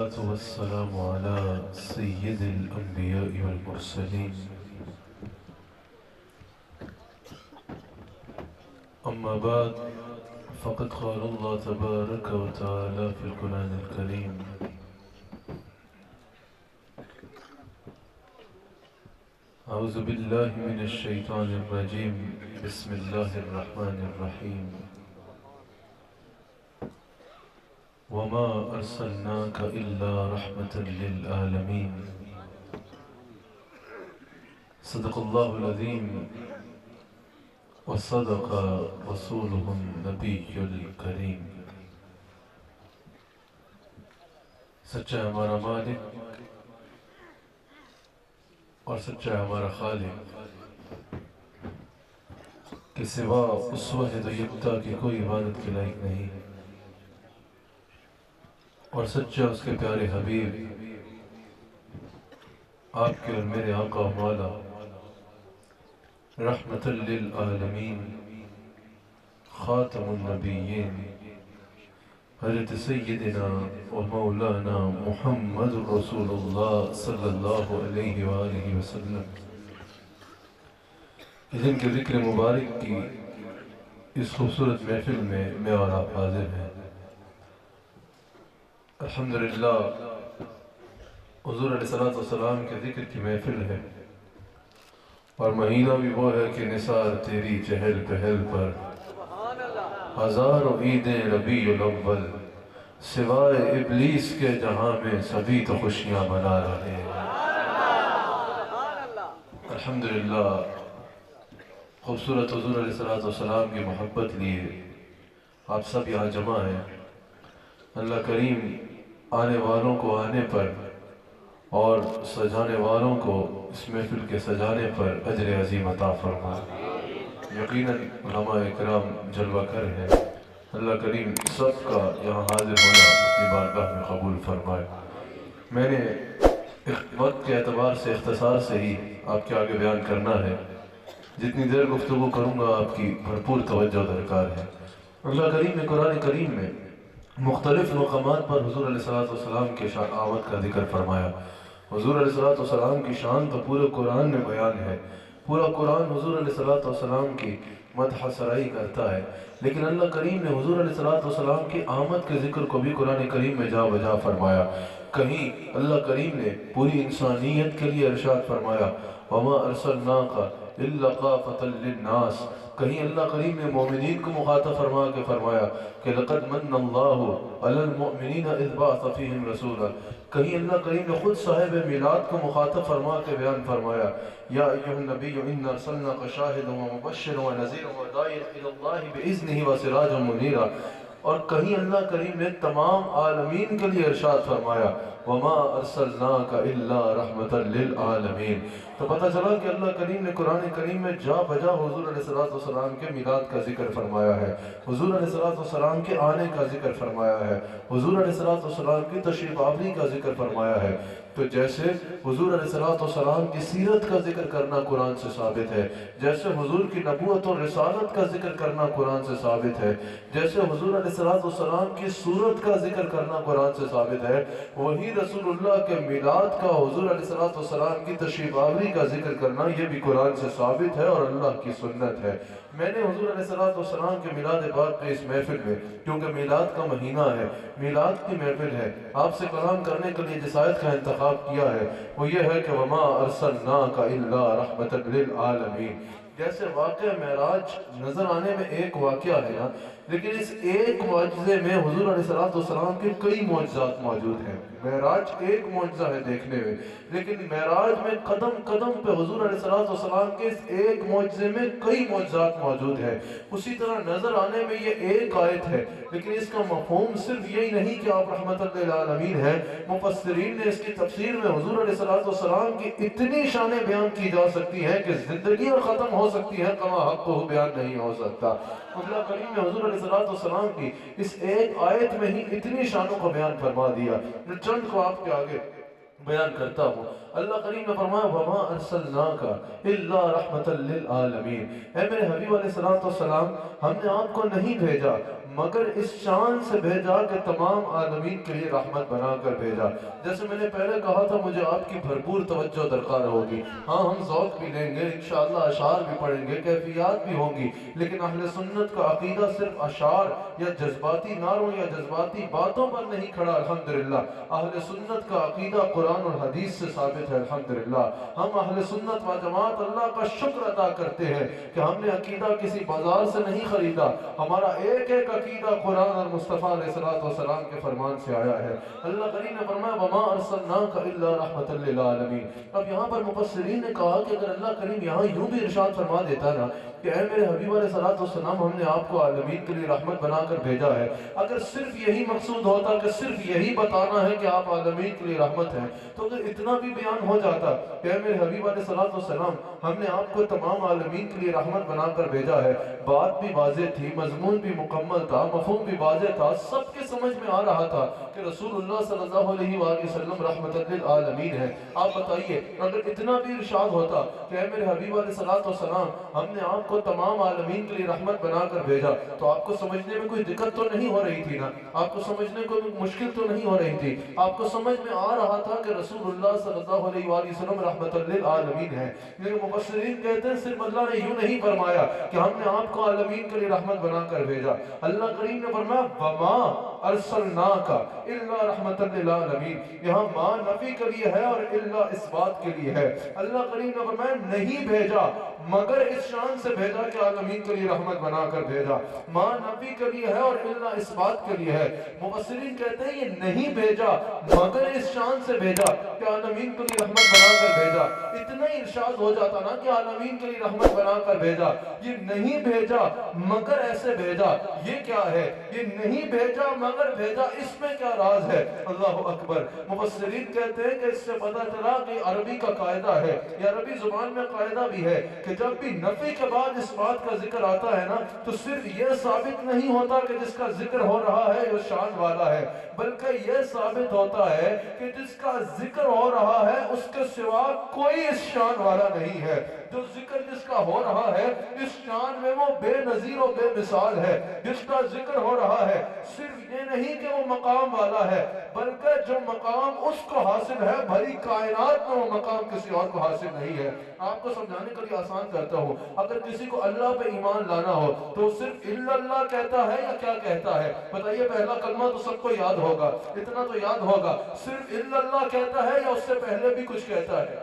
والسلام على سيد الأنبياء والمرسلين أما بعد فقد قال الله تبارك وتعالى في القرآن الكريم أعوذ بالله من الشيطان الرجيم بسم الله الرحمن الرحيم وما أرسلناك إلا رحمة للعالمين صدق الله العظيم وصدق رسوله النبي الكريم سچا ہمارا مالک اور سچا ہمارا خالق کہ سوا اس واحد و یکتا کی کوئی عبادت کے لائق نہیں، اور سچا اس کے پیارے حبیب آپ کے اور میرے آقا و مولا رحمت للعالمین خاتم النبیین حضرت سیدنا و مولانا محمد رسول اللہ صلی اللہ علیہ وآلہ وسلم جن کے ذکر مبارک کی اس خوبصورت محفل میں اور آپ حاضر ہیں۔ الحمدللہ حضور علیہ السلام کے ذکر کی محفل ہے، اور مہینہ بھی وہ ہے کہ نثار تیری چہل پہل پر ہزاروں عیدیں ربیع الاول، سوائے ابلیس کے جہاں میں سبھی تو خوشیاں منا رہے ہیں۔ الحمدللہ خوبصورت حضور علیہ السلام کی محبت لیے آپ سب یہاں جمع ہیں۔ اللہ کریم آنے والوں کو آنے پر اور سجانے والوں کو اس محفل کے سجانے پر اجر عظیم عطا فرمائے۔ یقیناً علماء اکرام جلوہ کر ہیں، اللہ کریم سب کا یہاں حاضر ہونا اپنی بارگاہ میں قبول فرمائے۔ میں نے وقت کے اعتبار سے اختصار سے ہی آپ کے آگے بیان کرنا ہے، جتنی دیر گفتگو کروں گا آپ کی بھرپور توجہ درکار ہے۔ اللہ کریم نے قرآن کریم میں مختلف مقامات پر حضور علیہ السلام کے شان آمد کا ذکر فرمایا۔ حضور علیہ السلام کی شان تو پورے قرآن میں بیان ہے، پورا قرآن حضور علیہ السلام کی مدح سرائی کرتا ہے، لیکن اللہ کریم نے حضور علیہ السلام کی آمد کے ذکر کو بھی قرآن کریم میں جا بجا فرمایا۔ کہیں اللہ کریم نے پوری انسانیت کے لیے ارشاد فرمایا وَمَا أَرْسَلْنَاكَ إِلَّا كَافَةً لِلنَّاسِ، کہیں اللہ کریم نے مومنین کو مخاطب فرما کے فرمایا کہ لَقَدْ مَنَّ اللَّهُ عَلَى الْمُؤْمِنِينَ إِذْ بَعَثَ فِيهِمْ رَسُولًا، کہیں اللہ کریم نے خود صاحب میلاد کو مخاطب فرما کے بیان فرمایا یا ایھا النبی انا ارسلناک شاہدا ومبشرا ونذیرا وداعیا الی اللہ باذنہ وسراجا منیرا، اور کہیں اللہ کریم نے تمام عالمین کے لیے ارشاد فرمایا وما ارسلناک الا رحمتا للعالمین۔ تو پتہ چلا کہ اللہ کریم نے قرآن کریم میں جا بجا حضور علیہ السلام کے میلاد کا ذکر فرمایا ہے، حضور علیہ السلام کے آنے کا ذکر فرمایا ہے، حضور علیہ السلام کی تشریف آوری کا ذکر فرمایا ہے۔ تو جیسے حضور علیہ السلام کی سیرت کا ذکر کرنا قرآن سے ثابت ہے، جیسے حضور کی نبوت اور رسالت کا ذکر کرنا قرآن سے ثابت ہے، جیسے حضور علیہ السلام کی صورت کا ذکر کرنا قرآن سے ثابت ہے، وہی رسول اللہ کے میلاد کا، حضور علیہ السلام کی تشریف آوری کا ذکر کرنا یہ بھی قرآن سے ثابت ہے اور اللہ کی سنت ہے۔ میں نے حضور علیہ السلام کے میلاد پاک میں اس محفل میں، کیونکہ میلاد کا مہینہ ہے، میلاد کی محفل ہے، آپ سے کلام کرنے کے لیے جس آیت کا انتخاب کیا ہے وہ یہ ہے کہ وَمَا أَرْسَلْنَاكَ إِلَّا رَحْمَةً لِلْعَالَمِينَ۔ جیسے واقعہ معراج نظر آنے میں ایک واقعہ ہے نا، لیکن اس ایک معجزے میں حضور علیہ السلام کے کئی معجزات موجود ہیں۔ معراج ایک معجزہ ہے دیکھنے میں، لیکن معراج میں قدم قدم پہ حضور علیہ السلام کے اس ایک معجزے میں کئی معجزات موجود ہیں۔ اسی طرح نظر آنے میں یہ ایک آیت ہے، لیکن اس کا مفہوم صرف یہی نہیں کہ آپ رحمت للعالمین ہیں۔ مفسرین نے اس کی تفسیر میں حضور علیہ السلام کی اتنی شانیں بیان کی جا سکتی ہیں کہ زندگیاں ختم ہو سکتی ہیں، کما حق کو بیان نہیں ہو سکتا۔ اللہ کریم نے حضور علیہ السلام کی اس ایک آیت میں ہی اتنی شانوں کو بیان فرما دیا، جو چند کو آپ کے آگے بیان کرتا ہوں۔ اللہ کریم نے فرمایا وَمَا أَرْسَلْنَاكَ إِلَّا رَحْمَةً لِلْعَالَمِينَ، اے میرے حبیب علیہ السلام ہم نے آپ کو نہیں بھیجا مگر اس شان سے بھیجا کہ تمام عالمین کے لیے رحمت بنا کر بھیجا۔ جیسے میں نے پہلے کہا تھا مجھے آپ کی بھرپور توجہ درکار ہوگی۔ ہاں ہم ذوق بھی لیں گے انشاءاللہ، اشعار بھی پڑھیں گے، کیفیات بھی ہوں گی، لیکن اہل سنت کا عقیدہ صرف اشعار یا جذباتی نعروں یا جذباتی باتوں پر نہیں کھڑا الحمدللہ۔ اہل سنت کا عقیدہ قرآن اور حدیث سے ثابت ہے الحمدللہ۔ ہم اہل سنت و جماعت اللہ کا شکر ادا کرتے ہیں کہ ہم نے عقیدہ کسی بازار سے نہیں خریدا، ہمارا ایک ایک عقیدہ قرآن اور مصطفیٰ علیہ السلام کے فرمان سے آیا ہے۔ اللہ کریم نے فرمایا وَمَا أَرْسَلْنَاكَ إِلَّا رَحْمَةً لِّلْعَالَمِينَ۔ اب یہاں پر مفسرین نے کہا کہ اگر اللہ کریم یہاں یوں بھی ارشاد فرما دیتا نا کہ اے میرے حبیب علیہ السلام ہم نے آپ کو عالمین کے لیے رحمت بنا کر بھیجا ہے، اگر صرف یہی مقصود ہوتا کہ صرف یہی بتانا ہے کہ آپ عالمین کے لیے رحمت ہیں، تو اگر اتنا بھی بیان ہو جاتا کہ اے میرے حبیب علیہ السلام ہم نے آپ کو تمام عالمین کے لیے رحمت بنا کر بھیجا ہے، بات بھی واضح تھی، مضمون بھی مکمل تھا، مفہوم بھی واضح تھا، سب کے سمجھ میں آ رہا تھا کہ رسول اللہ صلی اللہ علیہ وآلہ وسلم رحمت للعالمین ہے۔ آپ بتائیے اگر اتنا بھی ارشاد ہوتا کہ اے میرے حبیب علیہ السلام ہم نے آپ کو تمام عالمین کے لیے رحمت بنا کر بھیجا، تو آپ کو سمجھنے میں کوئی دقت تو نہیں ہو رہی تھی نا، آپ کو سمجھنے کو مشکل تو نہیں ہو رہی تھی، آپ کو سمجھ میں آ رہا تھا کہ رسول اللہ صلی اللہ علیہ وآلہ وسلم رحمت للعالمین ہے۔ لیکن مفسرین کہتے ہیں صرف اللہ نے یوں نہیں فرمایا کہ ہم نے آپ کو عالمین کے لیے رحمت بنا کر بھیجا، اللہ کریم نے فرمایا وَمَا أَرْسَلْنَاكَ إِلَّا رَحْمَةً لِّلْعَالَمِينَ۔ یہاں ماں نفی کے لیے ہے اور الا اس بات کے لیے ہے۔ اللہ کریم نے فرمایا نہیں بھیجا مگر اس شان سے بھیجا کہ عالمین کے لیے رحمت بنا کر بھیجا۔ ماں نبی کے لیے ہے اور الا اس بات کے لیے ہے۔ مفسرین کہتے ہیں یہ نہیں بھیجا مگر اس شان سے بھیجا کہ عالمین کے لیے رحمت بنا کر بھیجا۔ اتنا ہی ارشاد ہو جاتا نا کہ عالمین کے لیے رحمت بنا کر بھیجا، یہ نہیں بھیجا مگر ایسے بھیجا، یہ کیا ہے؟ یہ نہیں بھیجا مگر بھیجا، اس میں کیا راز ہے؟ اللہ اکبر۔ مفسرین کہتے ہیں کہ اس سے پتہ چلا کہ عربی کا قاعدہ ہے، یہ عربی زبان میں قاعدہ بھی ہے کہ جب بھی نفی کے بعد اس بات کا ذکر آتا ہے نا تو صرف یہ ثابت نہیں ہوتا کہ جس کا ذکر ہو رہا ہے وہ شان والا ہے، بلکہ یہ ثابت ہوتا ہے کہ جس کا ذکر ہو رہا ہے اس کے سوا کوئی اس شان والا نہیں ہے۔ جو ذکر جس کا ہو رہا ہے اس شان میں وہ بے نظیر و بے مثال ہے۔ جس کا ذکر ہو رہا ہے صرف یہ نہیں کہ وہ مقام والا ہے، بلکہ جو مقام اس کو حاصل ہے بھری کائنات میں وہ مقام کسی اور کو حاصل نہیں ہے۔ آپ کو سمجھانے کے لیے آسان کرتا ہوں، اگر کسی کو اللہ پہ ایمان لانا ہو تو صرف الا اللہ کہتا ہے یا کیا کہتا ہے؟ بتائیے، پہلا کلمہ تو سب کو یاد ہوگا، اتنا تو یاد ہوگا، صرف الا اللہ کہتا ہے یا اس سے پہلے بھی کچھ کہتا ہے؟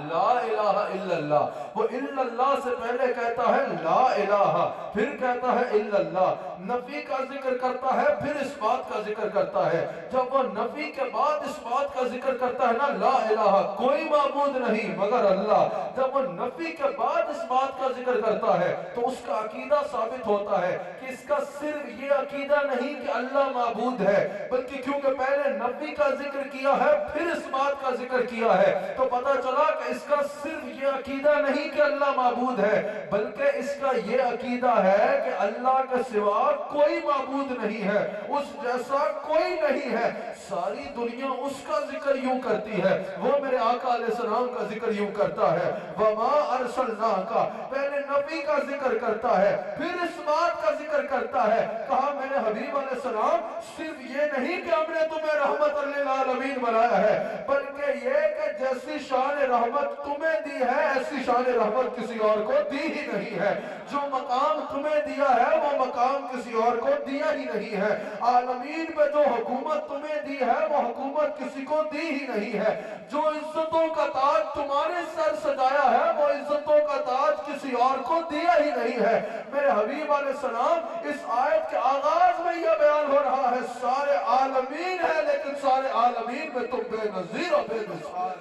لا الہ الا اللہ۔ وہ الا اللہ سے پہلے کہتا ہے لا الہ، پھر کہتا ہے الا اللہ، نفی کا ذکر کرتا ہے پھر اس بات کا ذکر کرتا ہے۔ جب وہ نفی کے بعد اس بات کا ذکر کرتا ہے نا لا الہ کوئی معبود نہیں مگر اللہ، جب وہ نفی کے بعد اس بات کا ذکر کرتا ہے تو اس کا عقیدہ ثابت ہوتا ہے کہ اس کا صرف یہ عقیدہ نہیں کہ اللہ معبود ہے، بلکہ کیونکہ پہلے نفی کا ذکر کیا ہے پھر اس بات کا ذکر کیا ہے تو پتہ چلا کہ اس کا صرف یہ عقیدہ نہیں کہ اللہ معبود ہے، بلکہ اس کا یہ عقیدہ ہے کہ اللہ کے سوا کوئی معبود نہیں ہے، اس جیسا کوئی نہیں ہے۔ ساری دنیا اس کا ذکر یوں کرتی ہے، وہ میرے آقا علیہ السلام کا ذکر یوں کرتا ہے وَمَا أَرْسَلْنَاكَ، پہلے نبی کا ذکر کرتا ہے پھر اس بات کا ذکر کرتا ہے، کہا میرے حبیب علیہ السلام صرف یہ نہیں کہ ہم نے تمہیں رحمت للعالمین بنایا ہے، بلکہ یہ کہ جیسی شان رحمت تمہیں دی ہے ایسی شان رحمت کسی اور کو دی ہی نہیں ہے، جو مقام تمہیں دیا ہے وہ مقام کسی اور کو دیا ہی نہیں ہے، عالمین پہ جو حکومت تمہیں دی ہے وہ حکومت کسی کو دی ہی نہیں ہے، جو عزتوں کا تاج تمہارے سر سجایا ہے وہ عزتوں کا تاج کسی اور کو دیا ہی نہیں ہے۔ میرے حبیب علیہ السلام اس آیت کے آغاز میں یہ بیان ہو رہا ہے سارے عالمین ہیں لیکن سارے عالمین میں تم بے نظیر و بے مثال،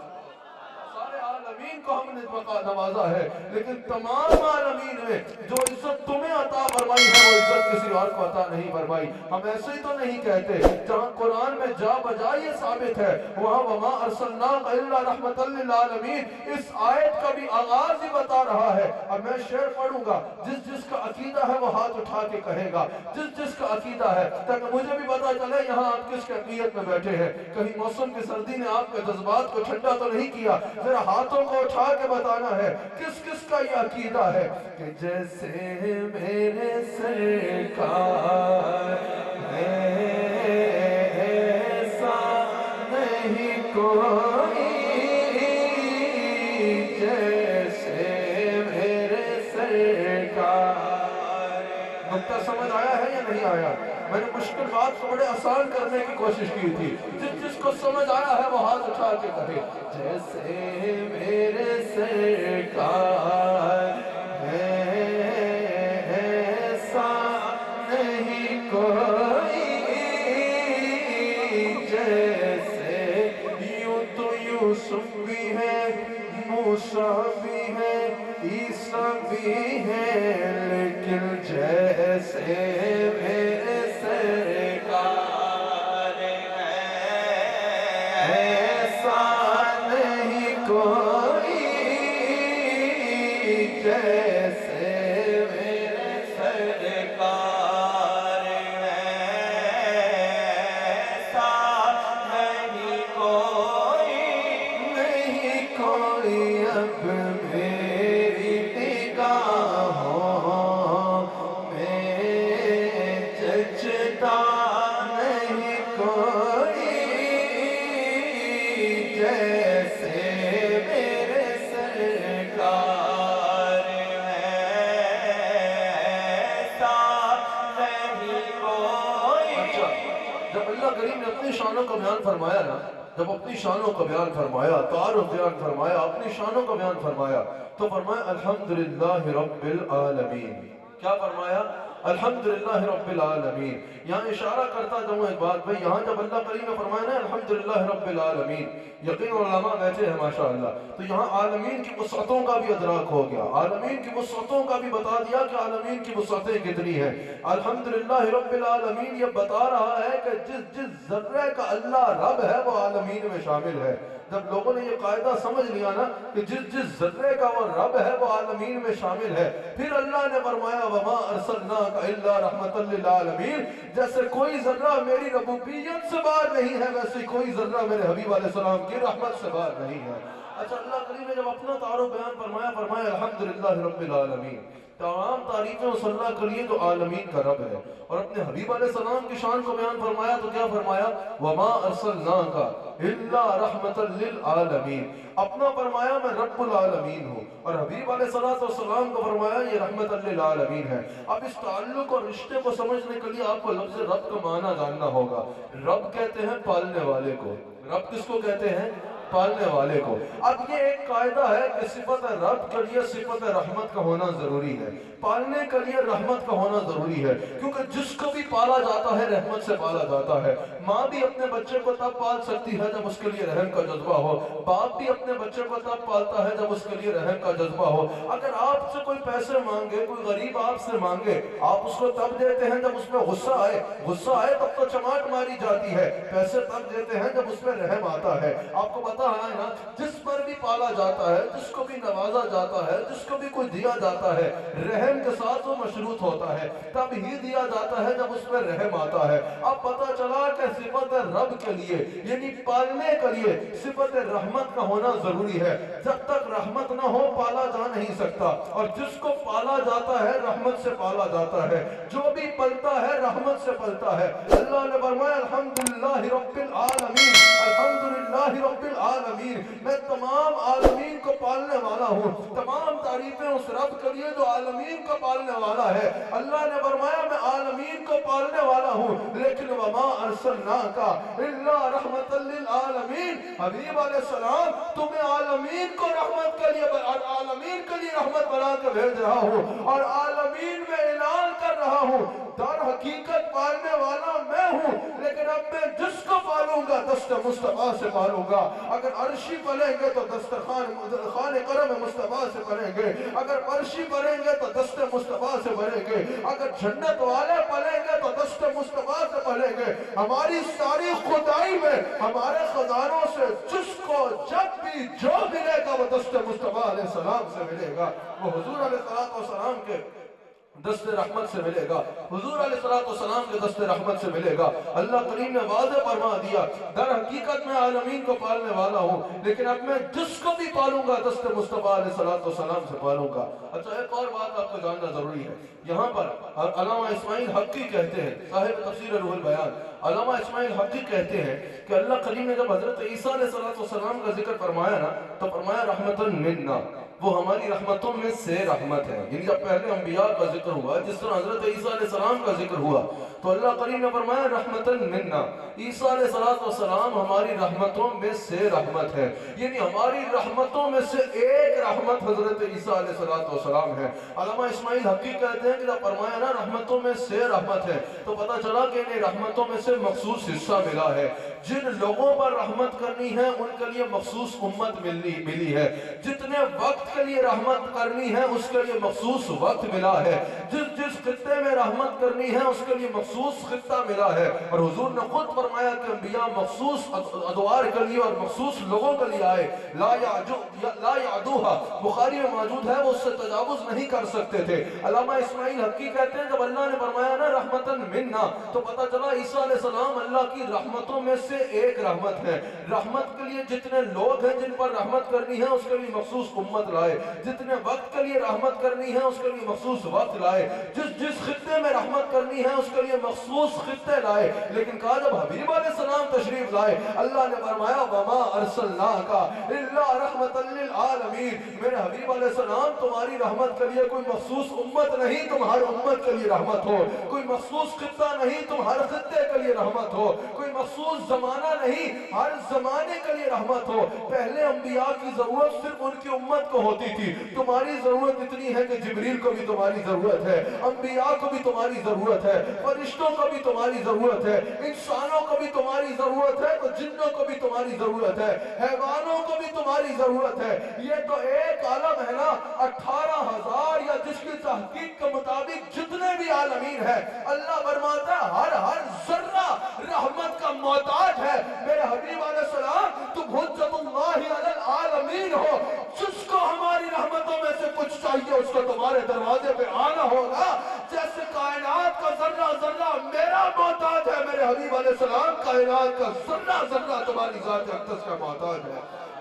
سارے عالمین کو ہم نے نوازا ہے لیکن تمام عالمین میں جو عزت تمہیں عطا فرمائی ہے وہ عزت کسی اور کو عطا نہیں فرمائی۔ ہم ایسے ہی تو نہیں کہتے، جہاں قرآن میں جا بجا یہ ثابت ہے وہاں وَمَا أَرْسَلْنَاكَ إِلَّا رَحْمَةً لِّلْعَالَمِينَ، اس آیت کا بھی آغاز ہی بتا رہا ہے۔ اب میں شعر پڑھوں گا، جس جس کا عقیدہ ہے وہ ہاتھ اٹھا کے کہے گا، جس جس کا عقیدہ ہے، تاکہ مجھے بھی پتا چلے یہاں آپ کس کیفیت میں بیٹھے ہیں، کہیں موسم کی سردی نے آپ کے جذبات کو ٹھنڈا تو نہیں کیا، ذرا ہاتھوں ہاتھوں کو اٹھا کے بتانا ہے کس کس کا یہ عقیدہ ہے کہ جیسے میرے سرکار ہے ایسا نہیں کوئی، جیسے میرے سرکار۔ نکتہ سمجھ آیا ہے یا نہیں آیا؟ میں نے مشکل بات کو بڑے آسان کرنے کی کوشش کی تھی، جس کو سمجھ آیا ہے وہ ہاتھ اٹھا کے کہے جیسے میرے سرکار ہے ایسا نہیں کوئی، جیسے یوں تو یوسف بھی ہے، موسیٰ بھی ہے، عیسیٰ بھی ہے، لیکن جیسے میرے سرکار ہے ایسا نہیں کوئی، جیسے میرے سرکار ہے ایسا نہیں کوئی، نہیں کوئی اب میری نگاہوں میں جچتا نہیں کوئی، جیسے میرے سرکار ہے ایسا نہیں کوئی۔ اچھا، جب اللہ کریم نے اپنی شانوں کو بیان فرمایا نا، جب اپنی شانوں کو بیان فرمایا، تعارف بیان فرمایا، اپنی شانوں کو بیان فرمایا، تو فرمایا الحمدللہ رب العالمین۔ کیا فرمایا؟ الحمدللہ رب العالمین۔ یہاں اشارہ کرتا جاؤں ایک بات بھئی، یہاں جب اللہ کریم نے فرمایا نا الحمدللہ رب العالمین، یقین علماء بیٹھے ہیں ماشاءاللہ، تو یہاں عالمین کی وسعتوں کا بھی ادراک ہو گیا، عالمین کی وسعتوں کا بھی بتا دیا کہ عالمین کی وسعتیں کتنی ہیں۔ الحمدللہ رب العالمین یہ بتا رہا ہے کہ جس ذرے کا اللہ رب ہے وہ عالمین میں شامل ہے۔ جب لوگوں نے یہ قاعدہ سمجھ لیا نا کہ جس ذرے کا وہ رب ہے وہ عالمین میں شامل ہے، پھر اللہ نے فرمایا وَمَا أَرْسَلْنَاكَ إِلَّا رَحْمَةً لِلْعَالَمِينَ۔ جیسے کوئی ذرہ میری ربوبیت سے باہر نہیں ہے، ویسے کوئی ذرہ میرے حبیب علیہ السلام کی رحمت سے باہر نہیں ہے۔ اچھا، اللہ کریم نے جب اپنا تعارف بیان فرمایا، فرمایا الحمدللہ رب العالمین۔ تمام تعریفیں اس اللہ کے لیے جو عالمین کا رب ہے، اور اپنے حبیب علیہ السلام کی شان کو بیان فرمایا تو کیا فرمایا؟ وَمَا أَرْسَلْنَاكَ إِلَّا رَحْمَةً لِلْعَالَمِينَ۔ اپنا فرمایا میں رب العالمین ہوں، اور حبیب علیہ السلام کو فرمایا یہ رحمت للعالمین ہے۔ اب اس تعلق اور رشتے کو سمجھنے کے لیے آپ کو لفظ رب کا معنی جاننا ہوگا۔ رب کہتے ہیں پالنے والے کو۔ رب کس کو کہتے ہیں؟ پالنے والے کو۔ اب یہ ایک قاعدہ ہے کہ صفت رب کے لیے صفت رحمت کا ہونا ضروری ہے، پالنے کے لیے رحمت کا ہونا ضروری ہے، کیونکہ جس کو بھی پالا جاتا ہے رحمت سے پالا جاتا ہے۔ ماں بھی اپنے بچے کو تب پال سکتی ہے جب اس کے لیے رحم کا جذبہ ہو، باپ بھی اپنے بچے کو تب پالتا ہے جب اس کے لیے رحم کا جذبہ ہو۔ اگر آپ سے کوئی پیسے مانگے، کوئی غریب آپ سے مانگے، آپ اس کو تب دیتے ہیں جب اس میں غصہ آئے، غصہ آئے تب تو چماٹ ماری جاتی ہے، پیسے تب دیتے ہیں جب اس میں رحم آتا ہے۔ آپ کو پتا ہے نا، جس پر بھی پالا جاتا ہے، جس کو بھی نوازا جاتا ہے، جس کو بھی کوئی دیا جاتا ہے، رحم کے ساتھ وہ مشروط ہوتا ہے، تب ہی دیا جاتا ہے جب اس میں رحم آتا ہے۔ اب پتا چلا کہ صفت رب کے لیے یعنی پالنے کے لیے صفت رحمت کا ہونا ضروری ہے۔ جب تک رحمت نہ ہو پالا جا نہیں سکتا، اور جس کو پالا جاتا ہے رحمت سے پالا جاتا ہے، جو بھی پلتا ہے رحمت سے پلتا ہے۔ اللہ نے فرمایا الحمدللہ رب العالمین، الحمدللہ رب العالمین، میں تمام عالمین کو پالنے والا ہوں۔ تمام تعریفیں اس رب کے لیے جو عالمین کو پالنے والا ہے۔ اللہ نے فرمایا میں عالمین کو پالنے والا ہوں، لیکن وما ارسلناک الا رحمۃ للعالمین، حبیب علیہ السلام تمہیں عالمین کو رحمت کے لیے عالمین کے لیے رحمت بنا کے بھیج رہا ہوں، اور عالمین میں اعلان کر رہا ہوں در حقیقت پالنے والا میں ہوں، لیکن اب میں جس کو پالوں گا دست مصطفیٰ سے پالوں گا۔ اگر عرشی پلیں گے تو دسترخوان خان کرم مصطفیٰ سے پلیں گے، اگر عرشی پلیں گے تو دست مصطفیٰ سے پلیں گے، اگر جنت والے پلیں گے تو دست مصطفیٰ سے پلیں گے۔ ہماری ساری خدائی میں ہمارے خزانوں سے جس کو جب بھی جو ملے گا وہ دست مصطفیٰ علیہ السلام سے ملے گا۔ وہ حضور علیہ السلام کے دست رحمت سے ملے گا، حضور علیہ السلام کے دست رحمت سے ملے گا۔ اللہ کریم نے واضح فرما دیا، در حقیقت میں عالمین کو پالنے والا ہوں، لیکن اب میں جس کو بھی پالوں گا دست مصطفیٰ علیہ السلام سے پالوں گا۔ اچھا ایک اور بات آپ کو جاننا ضروری ہے، یہاں پر علامہ اسماعیل حقی کہتے ہیں، صاحب تفسیر روح البیان، علامہ اسماعیل حقی کہتے ہیں کہ اللہ کریم نے جب حضرت عیسیٰ علیہ السلام کا ذکر فرمایا نا تو فرمایا رحمتاً منا، وہ ہماری رحمتوں میں سے رحمت ہے۔ یعنی جب پہلے انبیاء کا ذکر ہوا، جس طرح حضرت عیسیٰ علیہ السلام کا ذکر ہوا تو اللہ کریم نے فرمایا رحمتاً منا، عیسیٰ علیہ السلام ہماری رحمتوں میں سے رحمت ہے، یعنی ہماری رحمتوں میں سے ایک رحمت حضرت عیسیٰ علیہ السلام ہے۔ علامہ اسماعیل حقی کہتے ہیں کہ جب فرمایا نا رحمتوں میں سے رحمت ہے تو پتہ چلا کہ انہیں رحمتوں میں سے مخصوص حصہ ملا ہے۔ جن لوگوں پر رحمت کرنی ہے ان کے لیے مخصوص امت ملی ہے، جتنے وقت کے لیے رحمت کرنی ہے اس کے لیے مخصوص وقت ملا ہے، جس خطے میں رحمت کرنی ہے اس کے لیے مخصوص خطہ ملا ہے۔ اور حضور نے خود فرمایا کہ انبیاء مخصوص ادوار کے لیے اور مخصوص لوگوں کے لیے آئے، لا یعدوہا بخاری میں موجود ہے، وہ اس سے تجاوز نہیں کر سکتے تھے۔ علامہ اسماعیل حقی کہتے ہیں جب اللہ نے فرمایا نا رحمتاً منا تو پتہ چلا عیسیٰ علیہ السلام اللہ کی رحمتوں میں سے ایک رحمت ہے۔ رحمت کے لیے جتنے لوگ ہیں جن پر رحمت کرنی ہے اس کے لیے مخصوص امت لائے، جتنے وقت کے لیے رحمت کرنی ہے اس کے لیے مخصوص وقت لائے، جس خطے میں رحمت کرنی ہے اس کے لیے مخصوص خطے لائے۔ لیکن کہا جب حبیب علیہ السلام تشریف لائے اللہ نے فرمایا وما ارسلناک الا رحمتا للعالمین، میرے حبیب علیہ السلام تمہاری رحمت کے لیے کوئی مخصوص امت نہیں تم ہر امت کے لیے رحمت ہو، کوئی مخصوص خطہ نہیں تم ہر خطے کے لیے رحمت ہو، کوئی مخصوص زمانہ نہیں ہر زمانے کے لیے رحمت ہو۔ پہلے انبیاء کی ضرورت صرف ان کی امت کو ہوتی تھی، تمہاری ضرورت اتنی ہے کہ جبریل کو بھی تمہاری ضرورت ہے، انبیاء کو بھی تمہاری ضرورت ہے، فرشتوں کو بھی تمہاری ضرورت ہے، انسانوں کو بھی تمہاری ضرورت ہے، تو جنوں کو بھی تمہاری ضرورت ہے، حیوانوں کو بھی تمہاری ضرورت ہے۔ یہ تو ایک عالم ہے نا، 18,000 یا جس کی تحقیق کے مطابق جتنے بھی عالمین ہیں، اللہ فرماتا ہے ہر ذرہ رحمت کا محتاج ہے۔ میرے حبیب علیہ السلام تم حجت اللہ علی العالمین ہو، جس کو ہماری رحمتوں میں سے کچھ چاہیے اس کو تمہارے دروازے پہ آنا ہوگا۔ جیسے کائنات کا ذرہ ذرہ میرا محتاج ہے، میرے حبیب علیہ السلام کائنات کا ذرہ ذرہ تمہاری ذات اقدس کا محتاج ہے۔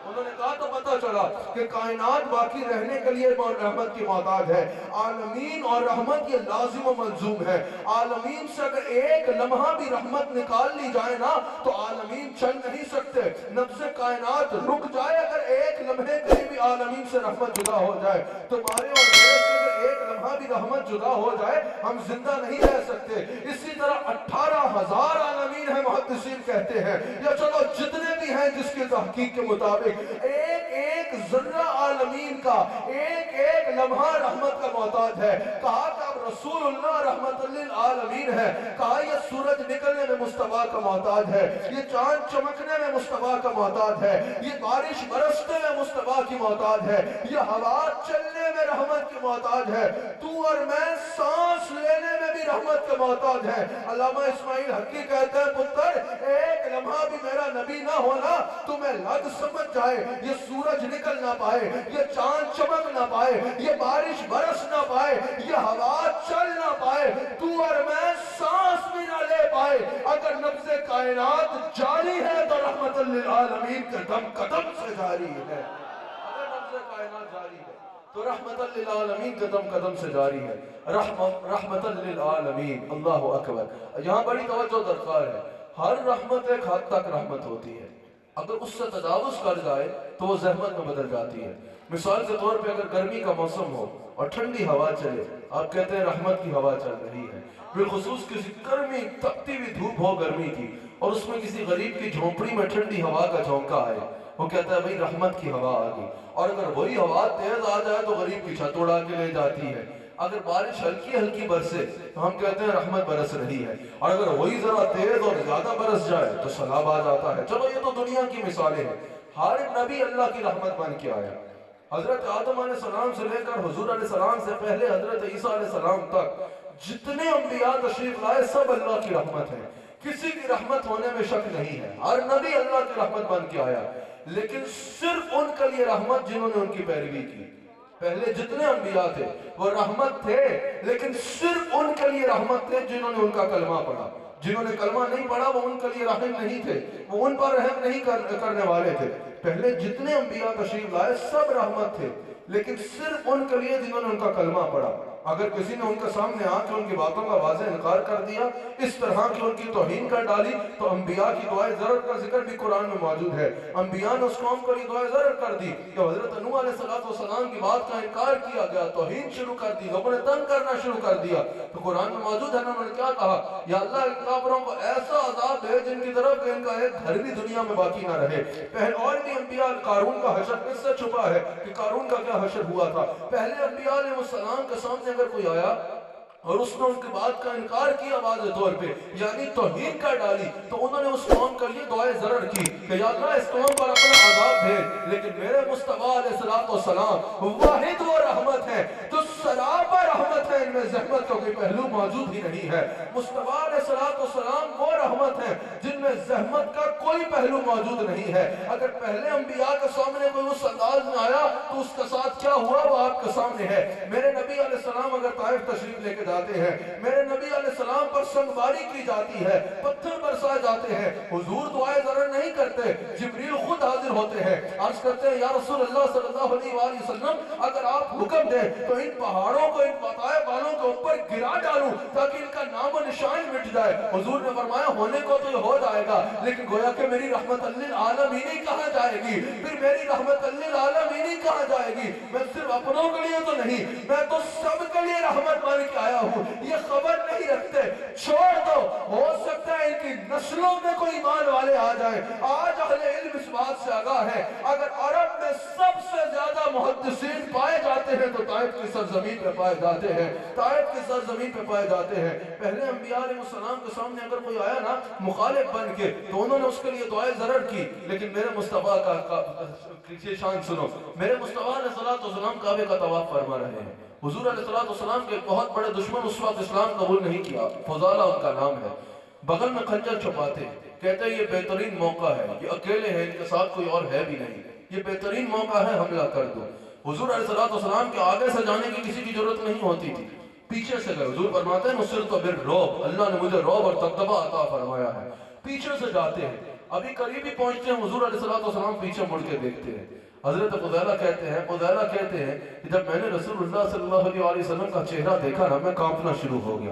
انہوں نے کہا تو پتہ چلا کہ کائنات باقی رہنے کے لیے رحمت کی محتاج ہے، عالمین اور رحمت یہ لازم و ملزوم ہے۔ عالمین سے اگر ایک لمحہ بھی رحمت نکال لی جائے نا تو عالمین چل نہیں سکتے، نفس کائنات رک جائے اگر ایک لمحے کے لیے بھی عالمین سے رحمت جدا ہو جائے، تمہارے اور میرے سے اگر ایک لمحہ بھی رحمت جدا ہو جائے ہم زندہ نہیں رہ سکتے۔ اسی طرح 18,000 عالمین ہیں محدثین کہتے ہیں، یا چلو جتنے بھی ہیں جس کی تحقیق کے مطابق ایک ذرہ عالمین کا ایک لمحہ رحمت کا محتاج ہے۔ کہا کہ اب رسول اللہ رحمت للعالمین ہے، کہا یہ سورج نکلنے میں مصطفیٰ کا محتاج ہے، یہ چاند چمکنے میں مصطفیٰ کا محتاج ہے، یہ بارش برسنے میں مصطفیٰ کی محتاج ہے، یہ ہوا چلنے میں رحمت کی محتاج ہے، تو اور میں سانس لینے میں بھی رحمت کا محتاج ہے۔ علامہ اسماعیل حقی کہتے ہیں پتر ایک لمحہ بھی میرا نبی نہ ہونا تمہیں لگ سمجھ جائے، یہ سورج نکل نہ پائے، یہ چاند چمک نہ پائے، یہ بارش برس نہ پائے، یہ ہوا چل نہ پائے، تو اور میں سانس بھی نہ لے پائے، اگر نبض کائنات جاری ہے تو رحمت للعالمین کے دم قدم سے جاری ہے۔ اگر نبض کائنات جاری ہے تو رحمت للعالمین قدم قدم سے جاری ہے۔ رحمت للعالمین، اللہ اکبر۔ یہاں بڑی توجہ درکار ہے، ہر رحمت ایک حد تک رحمت ہوتی ہے، اگر اس سے تجاوز کر جائے تو وہ زحمت میں بدل جاتی ہے۔ مثال کے طور پہ اگر گرمی کا موسم ہو اور ٹھنڈی ہوا چلے، آپ کہتے ہیں رحمت کی ہوا چل رہی ہے، بالخصوص کسی گرمی تپتی ہوئی دھوپ ہو گرمی کی اور اس میں کسی غریب کی جھونپڑی میں ٹھنڈی ہوا کا جھونکا آئے، وہ کہتا ہے بھئی رحمت کی ہوا آ گئی، اور اگر وہی ہوا تیز آ جائے تو غریب کی چھت اڑا کے لے جاتی ہے۔ اگر بارش ہلکی ہلکی برسے تو ہم کہتے ہیں رحمت برس رہی ہے، اور اگر وہی ذرا تیز اور زیادہ برس جائے تو سیلاب آ جاتا ہے۔ چلو یہ تو دنیا کی مثالیں ہیں، ہر نبی اللہ کی رحمت بن کے آیا۔ حضرت آدم علیہ السلام سے لے کر حضور علیہ السلام سے پہلے حضرت عیسیٰ علیہ السلام تک جتنے انبیاء تشریف لائے سب اللہ کی رحمت ہے، کسی کی رحمت ہونے میں شک نہیں ہے، ہر نبی اللہ کی رحمت بن کے آیا، لیکن صرف ان کے لیے رحمت جنہوں نے ان کی پیروی کی۔ پہلے جتنے انبیاء تھے وہ رحمت تھے، لیکن صرف ان کے لیے رحمت تھے جنہوں نے ان کا کلمہ پڑھا۔ جنہوں نے کلمہ نہیں پڑھا وہ ان کے لیے رحم نہیں تھے، وہ ان پر رحم نہیں کرنے والے تھے۔ پہلے جتنے انبیاء تشریف لائے سب رحمت تھے، لیکن صرف ان کے لیے جنہوں نے ان کا کلمہ پڑھا۔ اگر کسی نے ان کے سامنے آ کے ان کی باتوں کا واضح انکار کر دیا، اس طرح کی ان کی توہین کر ڈالی، تو انبیاء کی دعائے ضرر کا ذکر بھی قرآن میں موجود ہے۔ انبیاء نے اس قوم کو یہ دعائے ضرر کر دی کہ حضرت نوح علیہ السلام کی بات کا انکار کیا گیا، توہین شروع کر دی، لوگوں نے تنگ کرنا شروع کر دیا۔ تو قرآن میں موجود ہے، انہوں نے کیا کہا؟ یا اللہ ان کافروں کو ایسا عذاب دے جن کی طرف کہ ان کا ایک گھر بھی دنیا میں باقی نہ رہے۔ پہلے اور بھی انبیاء، قارون کا حشر کس سے چھپا ہے کہ قارون کا کیا حشر ہوا تھا؟ پہلے انبیاء علیہ السلام کے سامنے اگر کوئی آیا اور اس نے ان کی بات کا انکار کیا واضح طور پہ، یعنی توہین کر ڈالی، تو انہوں نے اس قوم کے لیے دعائے ضرر کی کہ یا اللہ اس قوم پر اپنا عذاب بھیج۔ لیکن میرے مصطفیٰ علیہ السلام واحد وہ رحمت ہے جو سراپا رحمت ہے، ان میں زحمت کا کوئی پہلو موجود ہی نہیں ہے۔ مصطفیٰ علیہ السلام وہ رحمت ہے جن میں زحمت کا کوئی پہلو موجود نہیں ہے۔ اگر پہلے انبیاء کے سامنے کوئی اس انداز میں آیا تو اس کے ساتھ کیا ہوا وہ آپ کے سامنے ہے۔ میرے نبی علیہ السلام اگر طائف تشریف لے کے جاتے ہیں، میرے نبی علیہ السلام پر سنگباری کی جاتی ہے، پتھر برسائے جاتے ہیں، حضور دعائے ضرر نہیں کرتے، جبریل خود حاضر ہوتے ہیں، عرض کرتے ہیں یا رسول اللہ صلی اللہ علیہ وآلہ وسلم اگر آپ حکم دیں تو ان پہاڑوں کو ان طائف والوں کے اوپر گرا ڈالوں تاکہ ان کا نام و نشان مٹ جائے۔ حضور نے فرمایا ہونے کو تو یہ ہو جائے گا، لیکن گویا کہ میری رحمت للعالمین ہی کہاں جائے گی؟ پھر میری رحمت للعالمین ہی کہاں جائے گی؟ میں صرف اپنوں کے لیے تو نہیں، میں تو سب کے لیے رحمت بن کے آیا ہوں۔ یہ خبر نہیں رکھتے، چھوڑ دو، ہو سکتا ہے ان کی نسلوں میں کوئی ایمان والے آ جائیں۔ آج اہل علم اس بات سے آگاہ ہے، اگر عرب میں سب سے زیادہ محدثین پائے جاتے ہیں تو طائف کی سرزمین پہ پائے جاتے ہیں، طائف کی سرزمین پہ پائے جاتے ہیں۔ پہلے انبیاء علیہ السلام کے سامنے اگر کوئی آیا نا مخالف بن کے تو انہوں نے اس کے لیے دعائیں ضرر کی، لیکن میرے مصطفیٰ کا شان سنو، میرے مصطفیٰ علیہ السلام کعبے کا طواف فرما رہے ہیں۔ حضور علیہ السلام کے بہت بڑے دشمن اس وقت اسلام قبول نہیں کیا، فضالہ ان کا نام ہے، بغل میں خنجر چھپاتے، کہتے ہیں یہ بہترین موقع ہے، یہ اکیلے ہیں، ان کے ساتھ کوئی اور ہے بھی نہیں، یہ بہترین موقع ہے، حملہ کر دو۔ حضور علیہ السلام کے آگے سے جانے کی کسی کی ضرورت نہیں ہوتی تھی، پیچھے سے گئے۔ حضور فرماتے ہیں نصرت بالرعب، اللہ نے مجھے رعب اور دبدبہ عطا فرمایا ہے۔ پیچھے سے جاتے ہیں، ابھی قریب ہی پہنچتے ہیں، حضور علیہ السلام پیچھے مڑ کے دیکھتے ہیں۔ حضرت فضیلہ کہتے ہیں کہ جب میں نے رسول اللہ صلی اللہ علیہ وسلم کا چہرہ دیکھا نا میں کانپنا شروع ہو گیا،